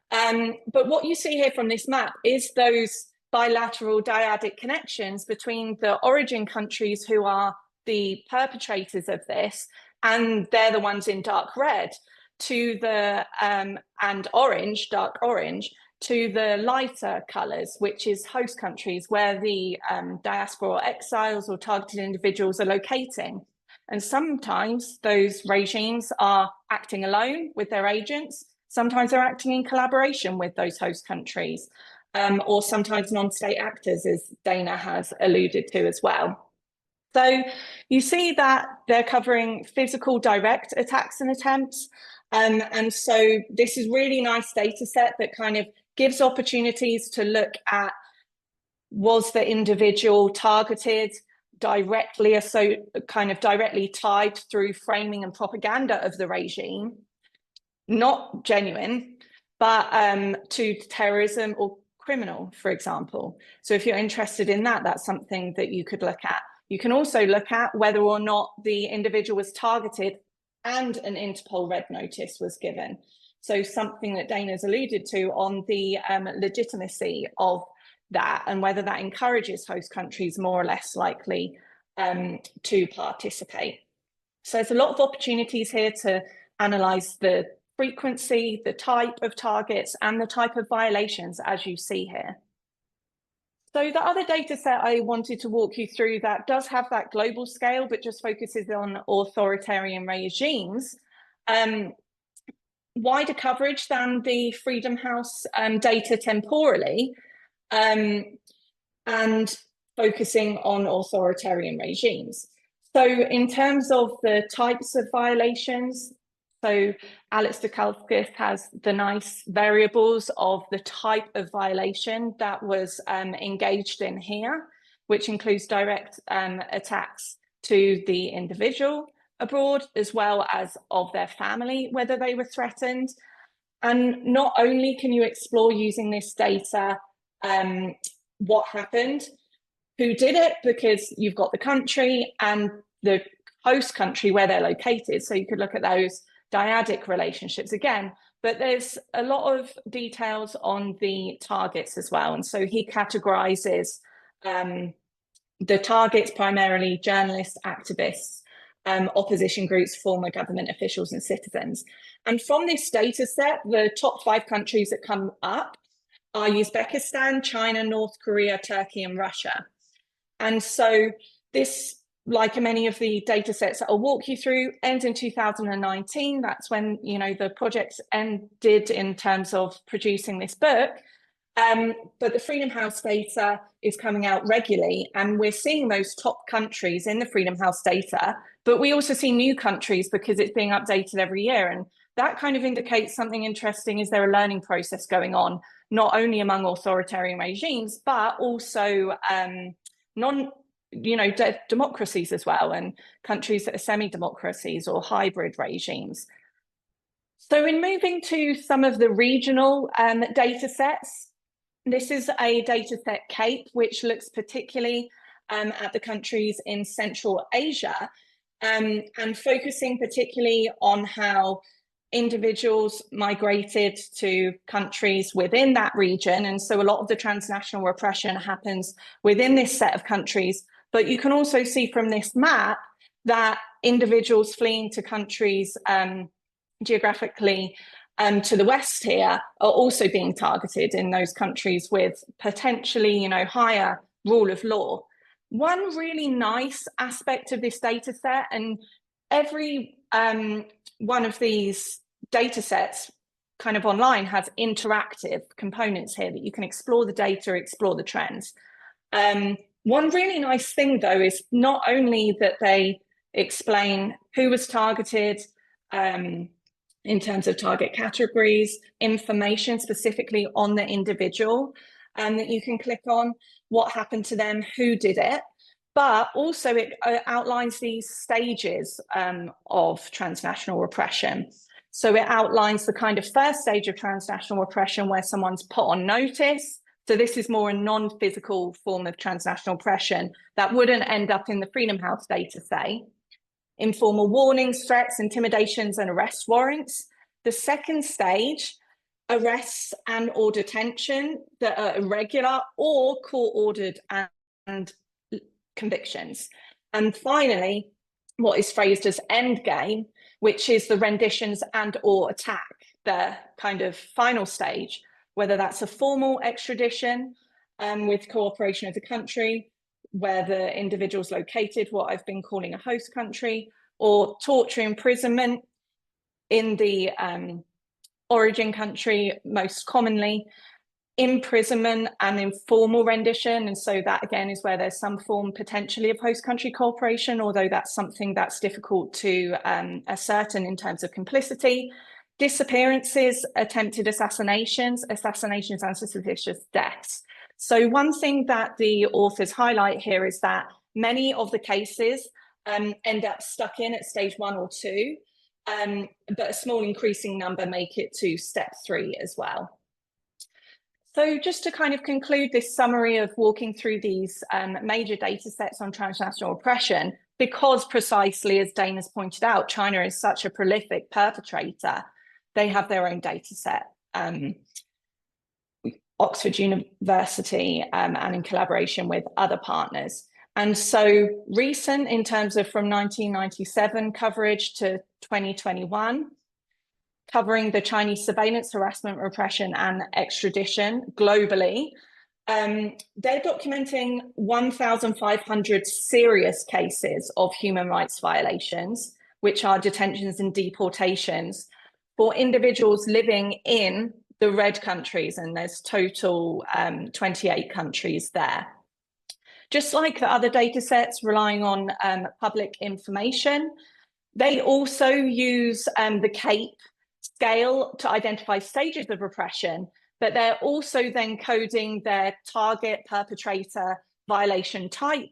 But what you see here from this map is those bilateral dyadic connections between the origin countries who are the perpetrators of this, and they're the ones in dark red, to the and orange, dark orange, to the lighter colours, which is host countries where the diaspora or exiles or targeted individuals are locating. And sometimes those regimes are acting alone with their agents. Sometimes they're acting in collaboration with those host countries. or sometimes non-state actors, as Dana has alluded to as well. So you see that they're covering physical direct attacks and attempts. And so this is really nice data set that kind of gives opportunities to look at, was the individual targeted directly, so kind of directly tied through framing and propaganda of the regime, not genuine, but to terrorism or criminal, for example. So if you're interested in that, that's something that you could look at. You can also look at whether or not the individual was targeted and an Interpol red notice was given. So something that Dana's alluded to on the legitimacy of that, and whether that encourages host countries more or less likely to participate. So there's a lot of opportunities here to analyse the frequency, the type of targets, and the type of violations, as you see here. So the other data set I wanted to walk you through that does have that global scale, but just focuses on authoritarian regimes, wider coverage than the Freedom House data temporally, and focusing on authoritarian regimes. So in terms of the types of violations, so Alex Dukalskis has the nice variables of the type of violation that was engaged in here, which includes direct attacks to the individual abroad, as well as of their family, whether they were threatened. And not only can you explore using this data what happened, who did it, because you've got the country and the host country where they're located. So you could look at those dyadic relationships again, but there's a lot of details on the targets as well. And so he categorizes the targets primarily journalists, activists, opposition groups, former government officials and citizens. And from this data set, the top 5 countries that come up are Uzbekistan, China, North Korea, Turkey, and Russia. And so this, like many of the data sets that I'll walk you through, ends in 2019. That's when, you know, the project ended in terms of producing this book. But the Freedom House data is coming out regularly, and we're seeing those top countries in the Freedom House data, but we also see new countries because it's being updated every year. And that kind of indicates something interesting. Is there a learning process going on, not only among authoritarian regimes, but also democracies as well, and countries that are semi-democracies or hybrid regimes. So in moving to some of the regional data sets, this is a data set CAPE, which looks particularly at the countries in Central Asia, and focusing particularly on how individuals migrated to countries within that region. And so a lot of the transnational repression happens within this set of countries. But you can also see from this map that individuals fleeing to countries geographically to the west here are also being targeted in those countries with potentially, you know, higher rule of law. One really nice aspect of this data set, and every one of these data sets kind of online has interactive components here that you can explore the data, explore the trends. One really nice thing, though, is not only that they explain who was targeted in terms of target categories, information specifically on the individual that you can click on, what happened to them, who did it, but also it outlines these stages of transnational repression. So it outlines the kind of first stage of transnational repression where someone's put on notice. So this is more a non-physical form of transnational oppression that wouldn't end up in the Freedom House data, say. Informal warnings, threats, intimidations, and arrest warrants. The second stage, arrests and or detention that are irregular or court-ordered and convictions. And finally, what is phrased as endgame, which is the renditions and or attack, the kind of final stage, whether that's a formal extradition with cooperation of the country, where the individual's located, what I've been calling a host country, or torture, imprisonment in the origin country most commonly, imprisonment and informal rendition. And so that again is where there's some form potentially of host country cooperation, although that's something that's difficult to ascertain in terms of complicity. Disappearances, attempted assassinations and suspicious deaths. So one thing that the authors highlight here is that many of the cases end up stuck in at stage 1 or 2, but a small increasing number make it to step 3 as well. So just to kind of conclude this summary of walking through these major data sets on transnational oppression, because precisely as Dana's pointed out, China is such a prolific perpetrator, they have their own data set. Oxford University and in collaboration with other partners. And so recent in terms of from 1997 coverage to 2021, covering the Chinese surveillance, harassment, repression, and extradition globally. They're documenting 1,500 serious cases of human rights violations, which are detentions and deportations for individuals living in the red countries, and there's total 28 countries there. Just like the other data sets relying on public information, they also use the CAPE scale to identify stages of repression, but they're also then coding their target perpetrator violation type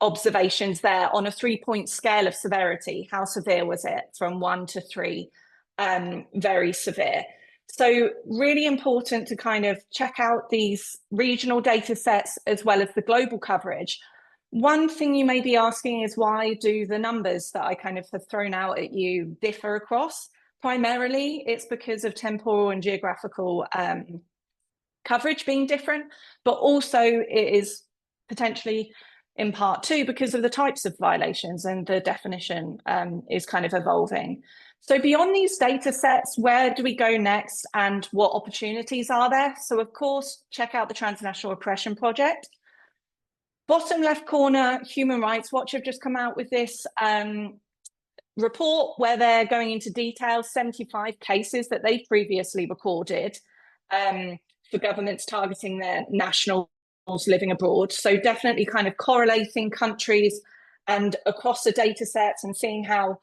observations there on a 3-point scale of severity. How severe was it? From 1 to 3, very severe. So really important to kind of check out these regional data sets as well as the global coverage. One thing you may be asking is, why do the numbers that I kind of have thrown out at you differ across? Primarily, it's because of temporal and geographical coverage being different, but also it is potentially in part too because of the types of violations, and the definition is kind of evolving. So beyond these data sets, where do we go next and what opportunities are there? So of course, check out the Transnational Repression Project. Bottom left corner, Human Rights Watch have just come out with this report where they're going into detail, 75 cases that they've previously recorded for governments targeting their nationals living abroad. So definitely kind of correlating countries and across the data sets and seeing how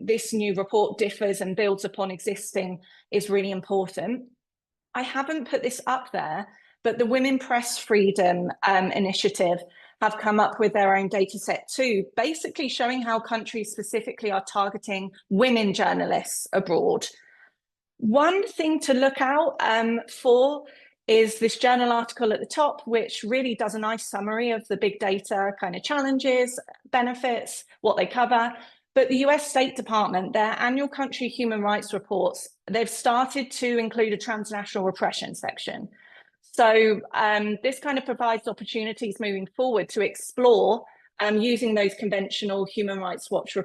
this new report differs and builds upon existing is really important. I haven't put this up there, but the Women Press Freedom Initiative have come up with their own data set too, basically showing how countries specifically are targeting women journalists abroad. One thing to look out for is this journal article at the top, which really does a nice summary of the big data kind of challenges, benefits, what they cover. But the US State Department, their annual country human rights reports, they've started to include a transnational repression section. So this kind of provides opportunities moving forward to explore using those conventional Human Rights Watch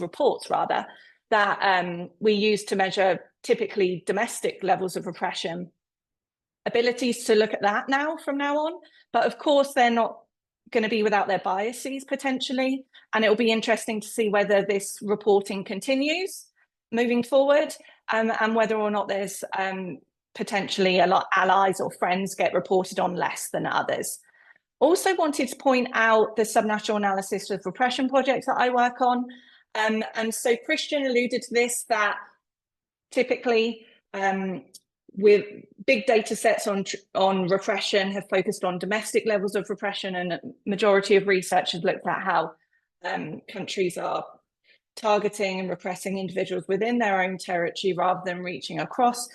reports rather, that we use to measure typically domestic levels of repression. Abilities to look at that now from now on, but of course they're not going to be without their biases potentially, and it will be interesting to see whether this reporting continues moving forward and whether or not there's potentially a lot allies or friends get reported on less than others. Also wanted to point out the subnational analysis of repression project that I work on. And so Christian alluded to this, that typically with big data sets on repression have focused on domestic levels of repression, and a majority of research has looked at how countries are targeting and repressing individuals within their own territory rather than reaching across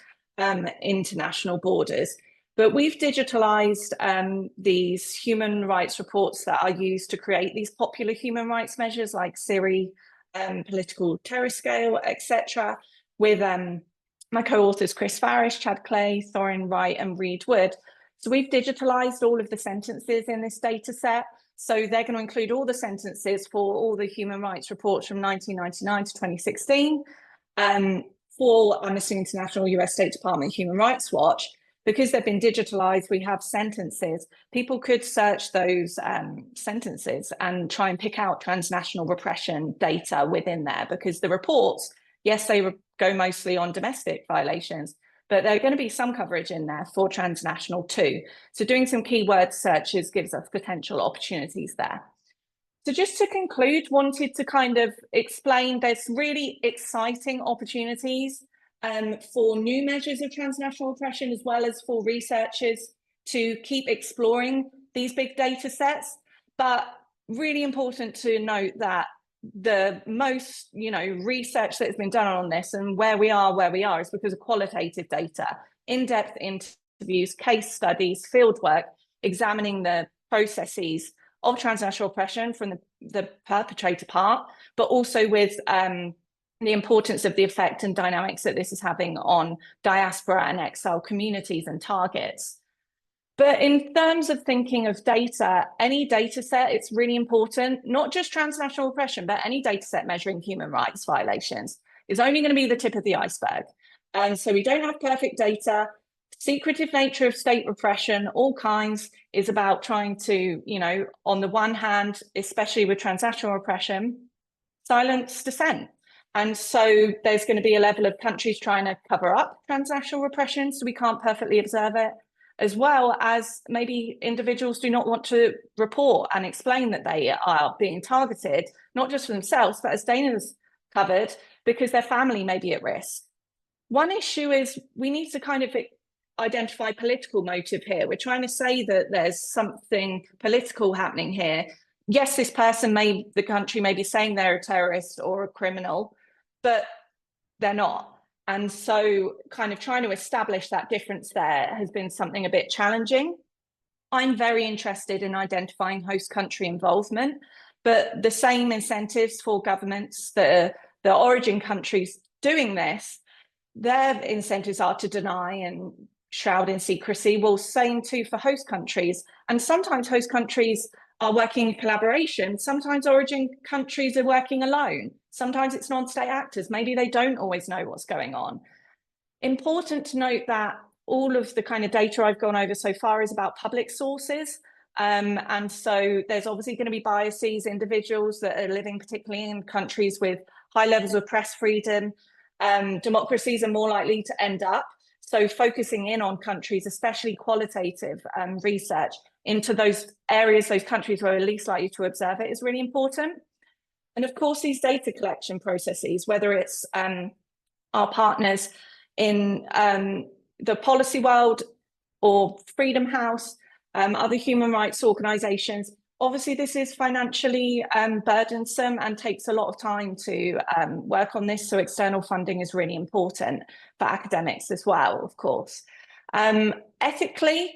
international borders. But we've digitalized these human rights reports that are used to create these popular human rights measures like CIRI, political terror scale, etc., with my co-authors Chris Farish, Chad Clay, Thorin Wright, and Reed Wood. So we've digitalized all of the sentences in this data set. So they're going to include all the sentences for all the human rights reports from 1999 to 2016. For Amnesty International, US State Department, Human Rights Watch, because they've been digitalized, we have sentences. People could search those sentences and try and pick out transnational repression data within there, because the reports, yes, they go mostly on domestic violations, but there are going to be some coverage in there for transnational too. So doing some keyword searches gives us potential opportunities there. So just to conclude, wanted to kind of explain there's really exciting opportunities for new measures of transnational oppression, as well as for researchers to keep exploring these big data sets. But really important to note that the most, research that has been done on this and where we are is because of qualitative data, in-depth interviews, case studies, fieldwork, examining the processes of transnational oppression from the perpetrator part, but also with the importance of the effect and dynamics that this is having on diaspora and exile communities and targets. But in terms of thinking of data, any data set, it's really important, not just transnational oppression, but any data set measuring human rights violations is only going to be the tip of the iceberg. And so we don't have perfect data. Secretive nature of state repression, all kinds, is about trying to, on the one hand, especially with transnational repression, silence dissent. And so there's going to be a level of countries trying to cover up transnational repression so we can't perfectly observe it, as well as maybe individuals do not want to report and explain that they are being targeted, not just for themselves, but as Dana's covered, because their family may be at risk. One issue is we need to kind of identify political motive here. We're trying to say that there's something political happening here. Yes, this person the country may be saying they're a terrorist or a criminal, but they're not. And so kind of trying to establish that difference there has been something a bit challenging. I'm very interested in identifying host country involvement, but the same incentives for governments that are the origin countries doing this, their incentives are to deny and shroud in secrecy. Well, same too for host countries. And sometimes host countries are working in collaboration. Sometimes origin countries are working alone. Sometimes it's non-state actors. Maybe they don't always know what's going on. Important to note that all of the kind of data I've gone over so far is about public sources. And so there's obviously going to be biases, individuals that are living particularly in countries with high levels of press freedom. Democracies are more likely to end up. So focusing in on countries, especially qualitative research into those areas, those countries where we're least likely to observe it, is really important. And of course, these data collection processes, whether it's our partners in the policy world or Freedom House, other human rights organizations, obviously this is financially burdensome and takes a lot of time to work on this. So external funding is really important for academics as well, of course. Ethically,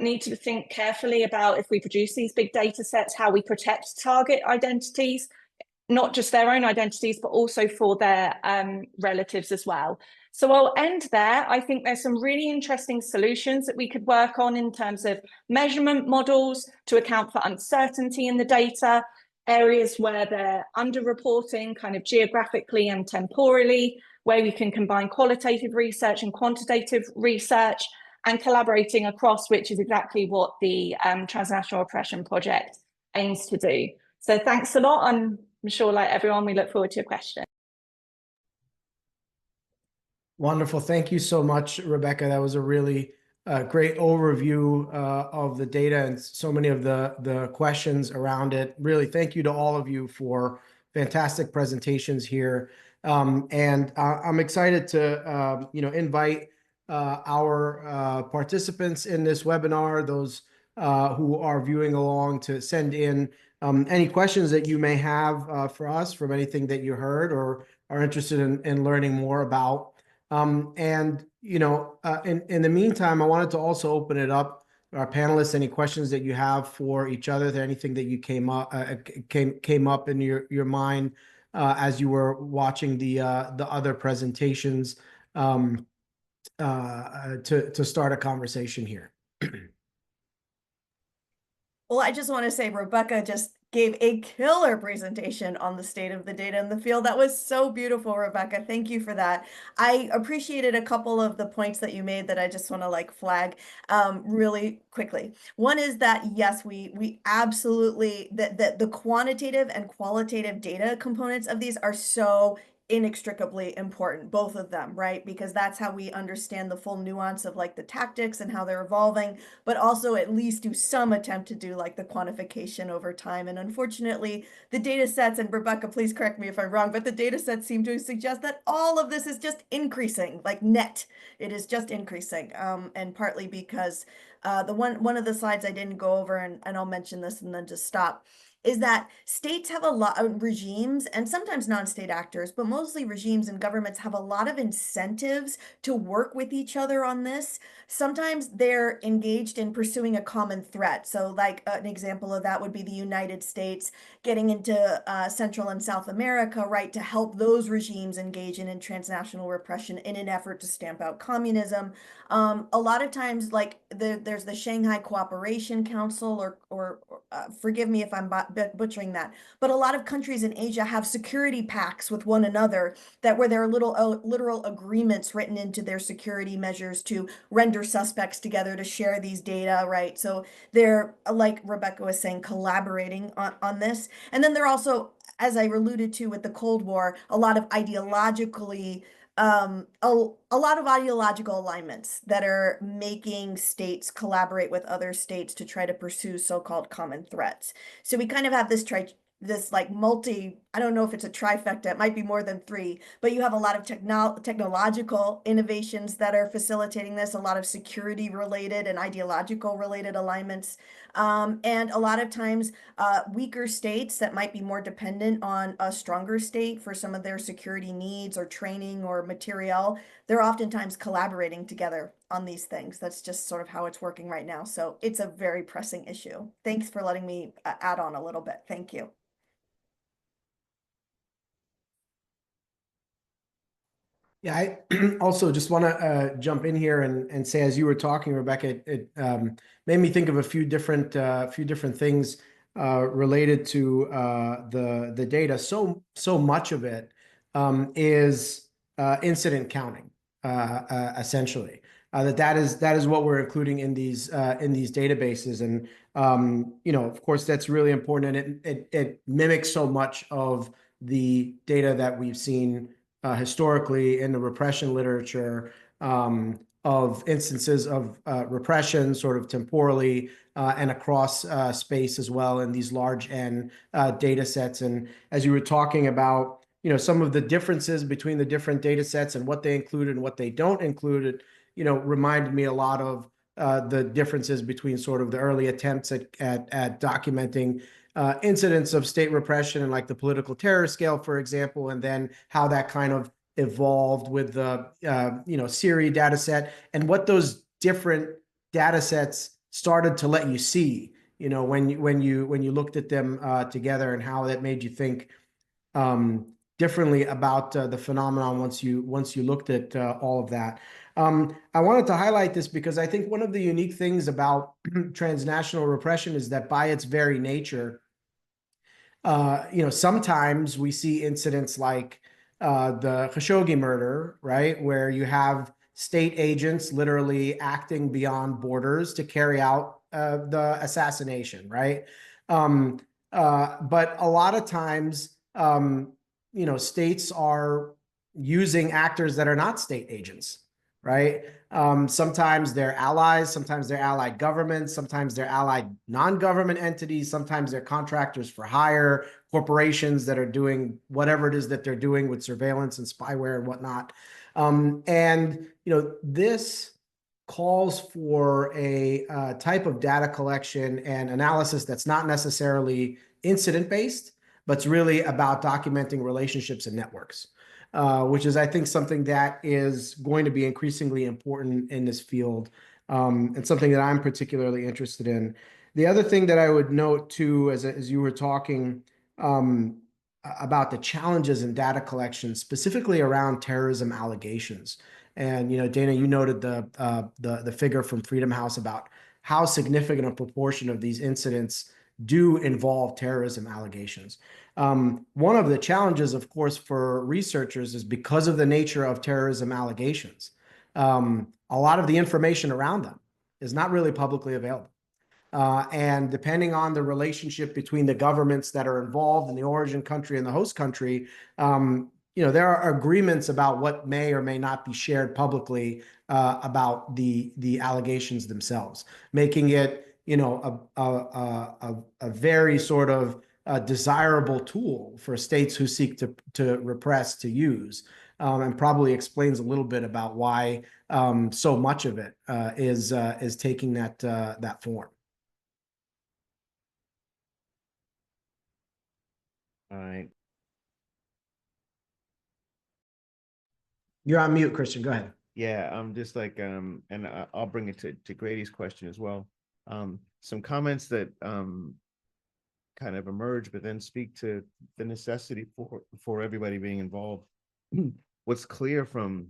need to think carefully about, if we produce these big data sets, how we protect target identities, not just their own identities, but also for their relatives as well. So I'll end there. I think there's some really interesting solutions that we could work on in terms of measurement models to account for uncertainty in the data, areas where they're underreporting kind of geographically and temporally, where we can combine qualitative research and quantitative research, and collaborating across, which is exactly what the Transnational Repression Project aims to do. So thanks a lot. I'm sure, like everyone, we look forward to your questions. Wonderful. Thank you so much, Rebecca. That was a really great overview of the data and so many of the questions around it. Really, thank you to all of you for fantastic presentations here. And I'm excited to invite our participants in this webinar, those who are viewing along, to send in any questions that you may have for us from anything that you heard or are interested in learning more about. In the meantime, I wanted to also open it up, our panelists, any questions that you have for each other, anything that you came up in your mind as you were watching the other presentations, to start a conversation here. Well, I just want to say Rebecca just gave a killer presentation on the state of the data in the field. That was so beautiful, Rebecca. Thank you for that. I appreciated a couple of the points that you made that I just want to flag really quickly. One is that, yes, we absolutely, the quantitative and qualitative data components of these are so inextricably important, both of them, right? Because that's how we understand the full nuance of like the tactics and how they're evolving, but also at least do some attempt to do like the quantification over time. And unfortunately, the data sets, and Rebecca, please correct me if I'm wrong, but the data sets seem to suggest that all of this is just increasing, like net. It is just increasing, and partly because the one of the slides I didn't go over, and I'll mention this and then just stop, is that states have a lot of regimes, and sometimes non-state actors, but mostly regimes and governments have a lot of incentives to work with each other on this. Sometimes they're engaged in pursuing a common threat. So like an example of that would be the United States getting into Central and South America, right, to help those regimes engage in transnational repression in an effort to stamp out communism. A lot of times, like there's the Shanghai Cooperation Council, or forgive me if I'm butchering that, but a lot of countries in Asia have security pacts with one another where there are literal agreements written into their security measures to render suspects together to share these data, right? So they're, like Rebecca was saying, collaborating on this. And then they're also, as I alluded to with the Cold War, a lot of ideologically a lot of ideological alignments that are making states collaborate with other states to try to pursue so-called common threats. So we kind of have this like I don't know if it's a trifecta, it might be more than three, but you have a lot of technological innovations that are facilitating this, a lot of security related and ideological related alignments. And a lot of times weaker states that might be more dependent on a stronger state for some of their security needs or training or material, they're oftentimes collaborating together on these things. That's just sort of how it's working right now. So it's a very pressing issue. Thanks for letting me add on a little bit. Thank you. Yeah, I also just want to jump in here and say, as you were talking, Rebecca, it made me think of a few different things related to the data. So much of it is incident counting, essentially. That is what we're including in these databases, and of course, that's really important, and it mimics so much of the data that we've seen historically in the repression literature, of instances of repression sort of temporally and across space as well in these large N data sets. And as you were talking about, some of the differences between the different data sets and what they include and what they don't include, reminded me a lot of the differences between sort of the early attempts at documenting incidents of state repression and like the political terror scale, for example, and then how that kind of evolved with the Siri data set and what those different data sets started to let you see, when you looked at them together, and how that made you think differently about the phenomenon once you looked at all of that. I wanted to highlight this because I think one of the unique things about transnational repression is that by its very nature, sometimes we see incidents like the Khashoggi murder, right, where you have state agents literally acting beyond borders to carry out the assassination, right? But a lot of times, states are using actors that are not state agents, right? Sometimes they're allies, sometimes they're allied governments, sometimes they're allied non-government entities, sometimes they're contractors for hire, corporations that are doing whatever it is that they're doing with surveillance and spyware and whatnot. This calls for a type of data collection and analysis that's not necessarily incident-based, but it's really about documenting relationships and networks. Which is, I think, something that is going to be increasingly important in this field, and something that I'm particularly interested in. The other thing that I would note, too, as you were talking about the challenges in data collection, specifically around terrorism allegations. And, Dana, you noted the figure from Freedom House about how significant a proportion of these incidents do involve terrorism allegations. One of the challenges, of course, for researchers is because of the nature of terrorism allegations, a lot of the information around them is not really publicly available. And depending on the relationship between the governments that are involved in the origin country and the host country, there are agreements about what may or may not be shared publicly about the allegations themselves, making it, a very sort of desirable tool for states who seek to repress to use, and probably explains a little bit about why so much of it is taking that form. All right. You're on mute, Christian. Go ahead. Yeah, I'm just like, I'll bring it to Grady's question as well. Some comments that kind of emerge, but then speak to the necessity for everybody being involved. What's clear from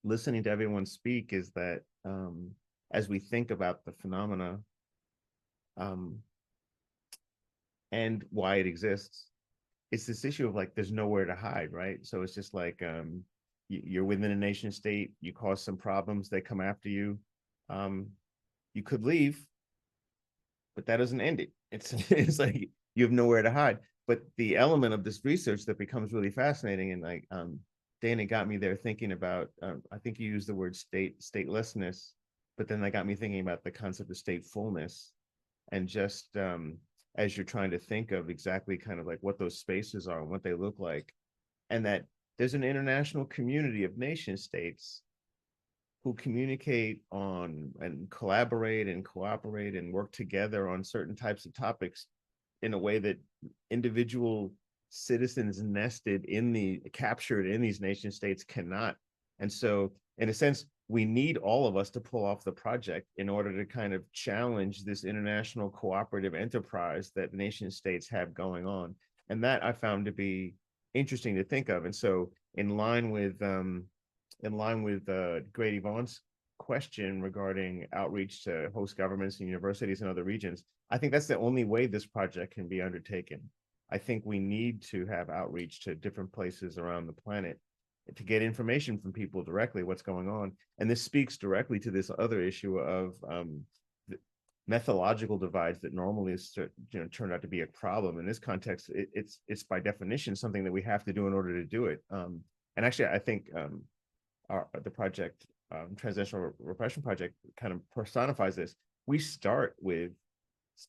listening to everyone speak is that as we think about the phenomena and why it exists, it's this issue of like, there's nowhere to hide, right? So it's just like, you're within a nation state, you cause some problems, they come after you. You could leave, but that doesn't end it. It's like you have nowhere to hide. But the element of this research that becomes really fascinating, and like Dana got me there thinking about, I think you used the word statelessness, but then that got me thinking about the concept of statefulness. And just as you're trying to think of exactly kind of like what those spaces are and what they look like, and that there's an international community of nation states who communicate on and collaborate and cooperate and work together on certain types of topics in a way that individual citizens captured in these nation states cannot. And so in a sense, we need all of us to pull off the project in order to kind of challenge this international cooperative enterprise that nation states have going on. And that I found to be interesting to think of. And so in line with Grady Vaughn's question regarding outreach to host governments and universities and other regions, I think that's the only way this project can be undertaken. I think we need to have outreach to different places around the planet to get information from people directly what's going on. And this speaks directly to this other issue of methodological divides that normally turned out to be a problem. In this context, it's by definition something that we have to do in order to do it. And actually, I think the project, Transnational Repression Project, kind of personifies this. We start with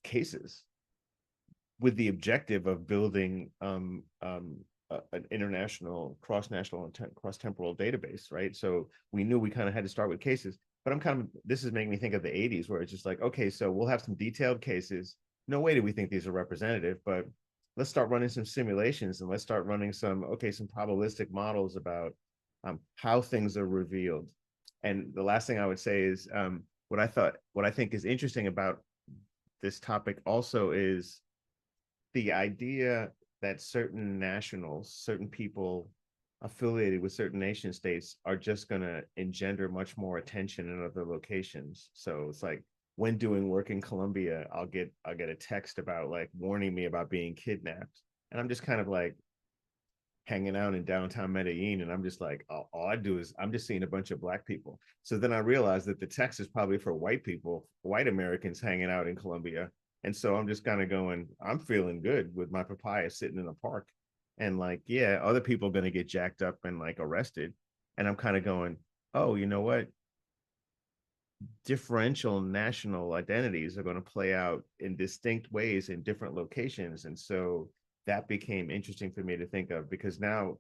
cases with the objective of building an international, cross-national, and cross-temporal database, right? So we knew we kind of had to start with cases. But this is making me think of the 80s, where it's just like, okay, so we'll have some detailed cases. No way do we think these are representative, but let's start running some simulations, and let's start running some probabilistic models about how things are revealed. And the last thing I would say is what I think is interesting about this topic also is the idea that certain nationals, certain people affiliated with certain nation states are just going to engender much more attention in other locations. So it's like, when doing work in Colombia, I'll get a text about like warning me about being kidnapped, and I'm just kind of like hanging out in downtown Medellin, and I'm just like, all I do is I'm just seeing a bunch of Black people. So then I realized that the text is probably for white people, white Americans hanging out in Colombia. And so I'm just kind of going, I'm feeling good with my papaya sitting in a park. And like, yeah, other people are going to get jacked up and like arrested. And I'm kind of going, oh, you know what? Differential national identities are going to play out in distinct ways in different locations. And so that became interesting for me to think of, because now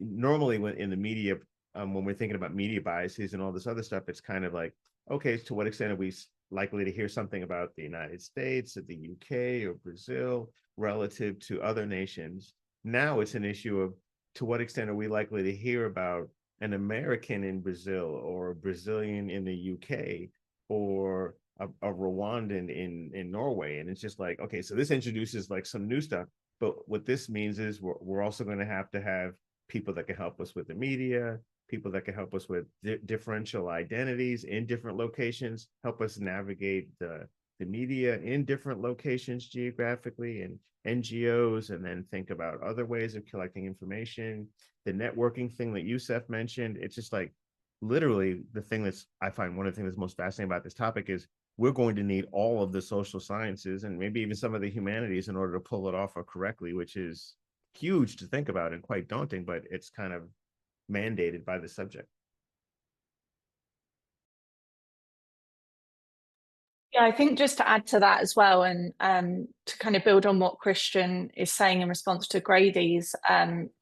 normally when in the media, when we're thinking about media biases and all this other stuff, it's kind of like, okay, to what extent are we likely to hear something about the United States or the UK or Brazil relative to other nations? Now it's an issue of, to what extent are we likely to hear about an American in Brazil or a Brazilian in the UK or a Rwandan in Norway? And it's just like, okay, so this introduces like some new stuff. But what this means is we're also going to have people that can help us with the media, people that can help us with differential identities in different locations, help us navigate the media in different locations geographically, and NGOs, and then think about other ways of collecting information. The networking thing that Yousef mentioned, it's just like literally the thing that's, I find one of the things that's most fascinating about this topic is we're going to need all of the social sciences and maybe even some of the humanities in order to pull it off correctly, which is huge to think about and quite daunting, but it's kind of mandated by the subject. Yeah, I think just to add to that as well, and to kind of build on what Christian is saying in response to Grady's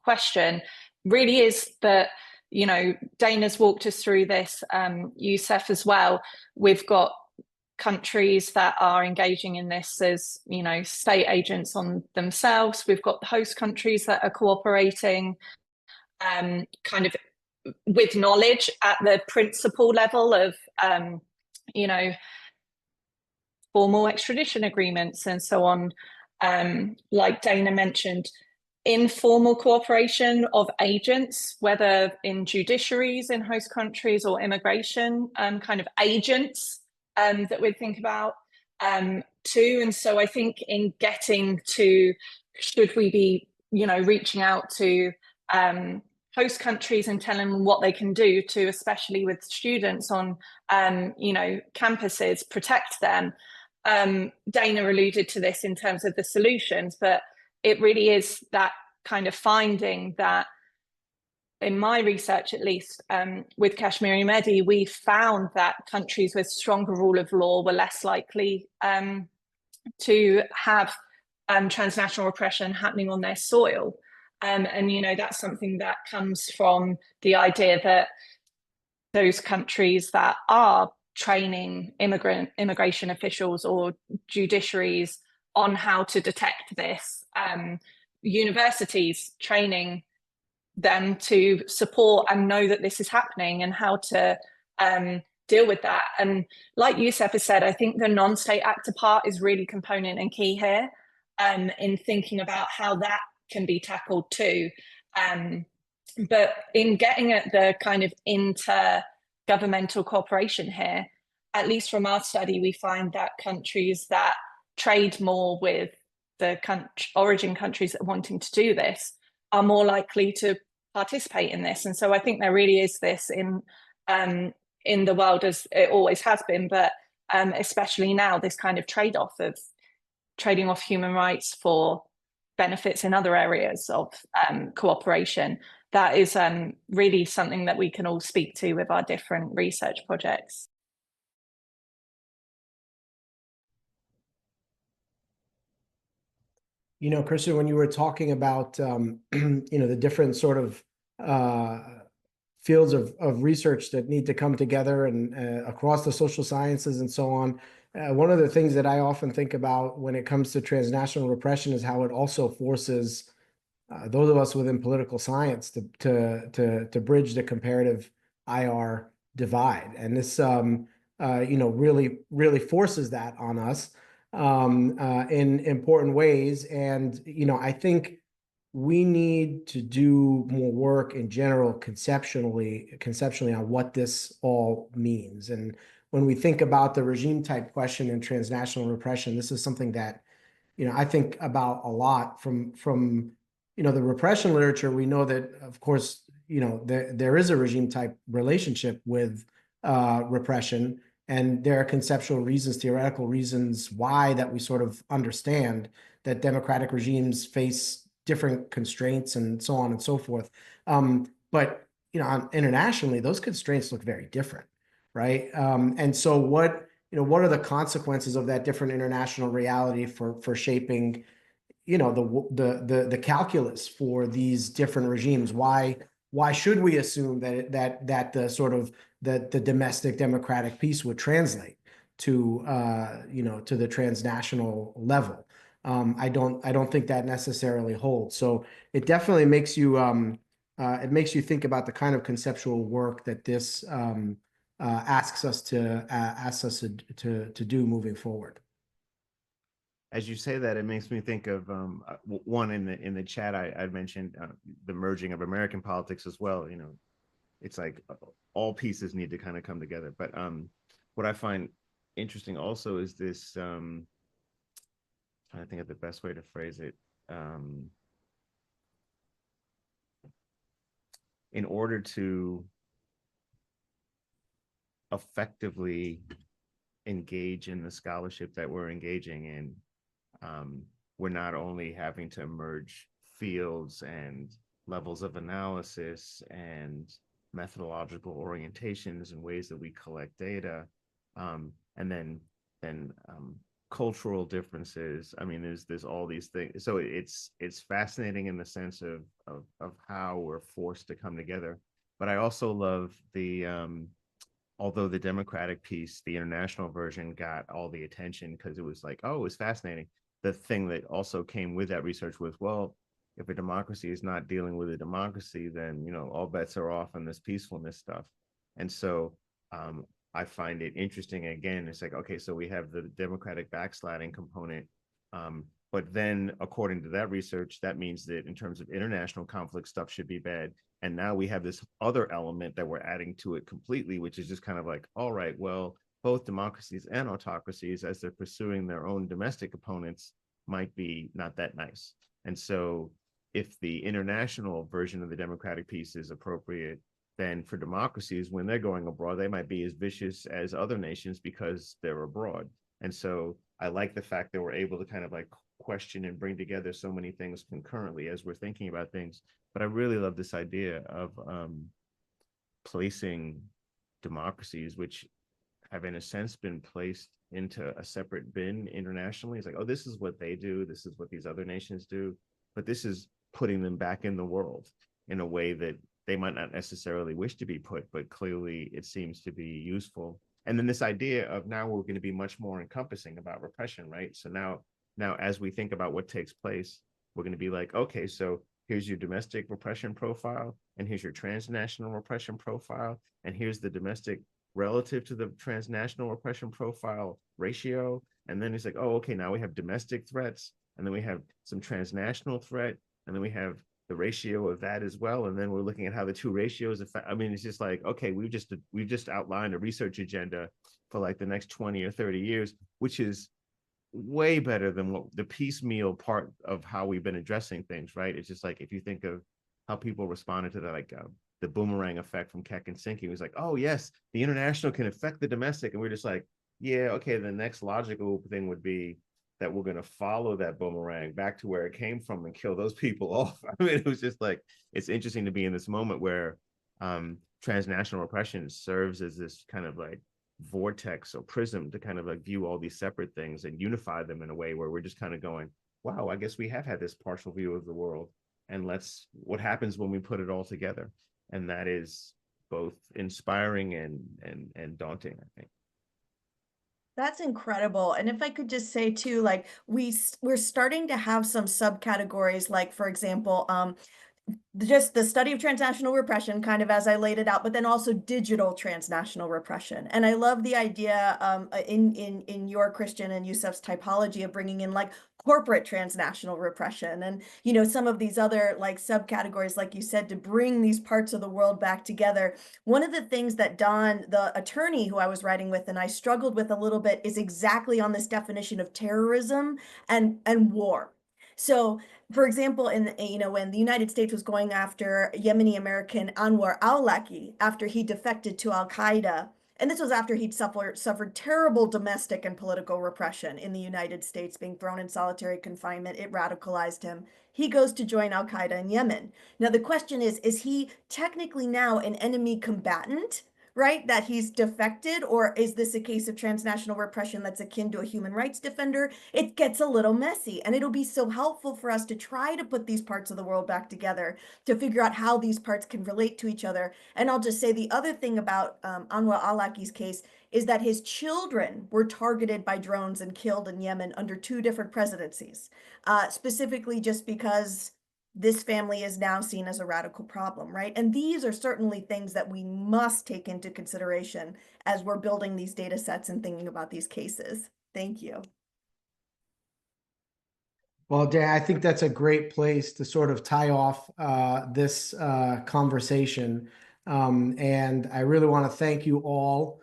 question, really is that, you know, Dana's walked us through this, Yousef as well. We've got countries that are engaging in this as, you know, state agents on themselves. We've got host countries that are cooperating kind of with knowledge at the principle level of, you know, formal extradition agreements and so on. Like Dana mentioned, informal cooperation of agents, whether in judiciaries in host countries or immigration, kind of agents that we'd think about too. And so I think in getting to, should we be, you know, reaching out to host countries and telling them what they can do to, especially with students on, you know, campuses, protect them. Dana alluded to this in terms of the solutions, but it really is that kind of finding that, in my research at least, with Kashmiri Mehdi, we found that countries with stronger rule of law were less likely to have transnational repression happening on their soil. And, you know, that's something that comes from the idea that those countries that are training immigration officials or judiciaries on how to detect this, universities training them to support and know that this is happening and how to deal with that. And like Yousef has said, I think the non-state actor part is really component and key here in thinking about how that can be tackled too. But in getting at the kind of intergovernmental cooperation here, at least from our study, we find that countries that trade more with the origin countries that are wanting to do this are more likely to participate in this. And so I think there really is this in the world, as it always has been, but especially now, this kind of trade-off of trading off human rights for benefits in other areas of cooperation. That is really something that we can all speak to with our different research projects. You know, Christian, when you were talking about, you know, the different sort of fields of research that need to come together and across the social sciences and so on, one of the things that I often think about when it comes to transnational repression is how it also forces those of us within political science to bridge the comparative IR divide. And this, you know, really forces that on us in important ways. And, you know, I think we need to do more work in general conceptually on what this all means. And when we think about the regime type question in transnational repression, this is something that, you know, I think about a lot from you know, the repression literature. We know that, of course, you know, there is a regime type relationship with repression, and there are conceptual reasons, theoretical reasons why that we sort of understand that democratic regimes face different constraints and so on and so forth. But, you know, internationally, those constraints look very different, right? And so what are the consequences of that different international reality for shaping, you know, the calculus for these different regimes? Why should we assume that the sort of the domestic democratic piece would translate to you know, to the transnational level? I don't think that necessarily holds. So it definitely makes you think about the kind of conceptual work that this asks us to do moving forward. As you say that, it makes me think of one in the chat. I'd mentioned the merging of American politics as well. You know, it's like all pieces need to kind of come together. But what I find interesting also is this. Trying to think of the best way to phrase it. In order to effectively engage in the scholarship that we're engaging in, we're not only having to emerge fields and levels of analysis and methodological orientations and ways that we collect data, and then cultural differences. I mean, there's all these things. So it's fascinating in the sense of how we're forced to come together. But I also love the although the Democratic piece, the international version, got all the attention because it was like, oh, it was fascinating. The thing that also came with that research was, well, if a democracy is not dealing with a democracy, then, you know, all bets are off on this peacefulness stuff. And so I find it interesting. Again, it's like, okay, so we have the democratic backsliding component. But then according to that research, that means that in terms of international conflict, stuff should be bad. And now we have this other element that we're adding to it completely, which is just kind of like, all right, well, both democracies and autocracies, as they're pursuing their own domestic opponents, might be not that nice. And so if the international version of the democratic piece is appropriate, then for democracies, when they're going abroad, they might be as vicious as other nations because they're abroad. And so I like the fact that we're able to kind of like question and bring together so many things concurrently as we're thinking about things. But I really love this idea of placing democracies, which have in a sense been placed into a separate bin internationally. It's like, oh, this is what they do. This is what these other nations do. But this is putting them back in the world in a way that they might not necessarily wish to be put, but clearly it seems to be useful. And then this idea of now we're going to be much more encompassing about repression, right? So now as we think about what takes place, we're going to be like, okay, so here's your domestic repression profile, and here's your transnational repression profile, and here's the domestic relative to the transnational repression profile ratio. And then it's like, oh, okay, now we have domestic threats, and then we have some transnational threat, and then we have the ratio of that as well. And then we're looking at how the two ratios affect. I mean, it's just like, okay, we've just outlined a research agenda for like the next 20 or 30 years, which is way better than what the piecemeal part of how we've been addressing things, right? It's just like, if you think of how people responded to that, like the boomerang effect from Keck and Sinky, it was like, oh yes, the international can affect the domestic. And we're just like, yeah, okay, the next logical thing would be that we're going to follow that boomerang back to where it came from and kill those people off. I mean, it was just like, it's interesting to be in this moment where transnational repression serves as this kind of like vortex or prism to kind of like view all these separate things and unify them in a way where we're just kind of going, wow, I guess we have had this partial view of the world, and what happens when we put it all together. And that is both inspiring and daunting, I think. That's incredible. And if I could just say too, like we're starting to have some subcategories, like for example, just the study of transnational repression, kind of as I laid it out, but then also digital transnational repression. And I love the idea in your, Christian, and Yousef's typology of bringing in like corporate transnational repression and, you know, some of these other like subcategories, like you said, to bring these parts of the world back together. One of the things that Don, the attorney who I was writing with, and I struggled with a little bit is exactly on this definition of terrorism and war. So, for example, when the United States was going after Yemeni American Anwar al-Awlaki after he defected to Al-Qaeda, and this was after he'd suffered terrible domestic and political repression in the United States, being thrown in solitary confinement. It radicalized him. He goes to join Al-Qaeda in Yemen. Now, the question is he technically now an enemy combatant, right, that he's defected, or is this a case of transnational repression that's akin to a human rights defender? It gets a little messy, and it'll be so helpful for us to try to put these parts of the world back together to figure out how these parts can relate to each other. And I'll just say the other thing about Anwar al-Awlaki's case is that his children were targeted by drones and killed in Yemen under 2 different presidencies, specifically just because this family is now seen as a radical problem, right? And these are certainly things that we must take into consideration as we're building these data sets and thinking about these cases. Thank you. Well, Dan, I think that's a great place to sort of tie off this conversation. And I really want to thank you all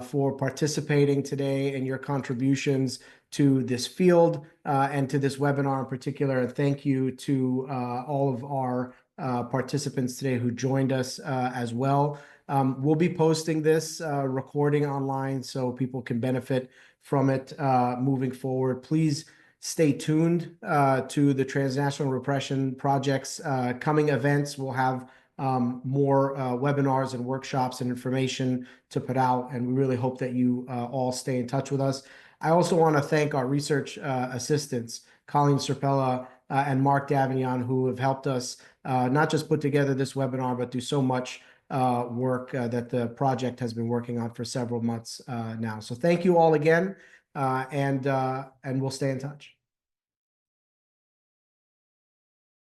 for participating today and your contributions to this field and to this webinar in particular. And thank you to all of our participants today who joined us as well. We'll be posting this recording online so people can benefit from it moving forward. Please stay tuned to the Transnational Repression Project's coming events. We'll have more webinars and workshops and information to put out, and we really hope that you all stay in touch with us. I also want to thank our research assistants, Colleen Serpella and Mark Davignon, who have helped us not just put together this webinar, but do so much work that the project has been working on for several months now. So thank you all again, and we'll stay in touch.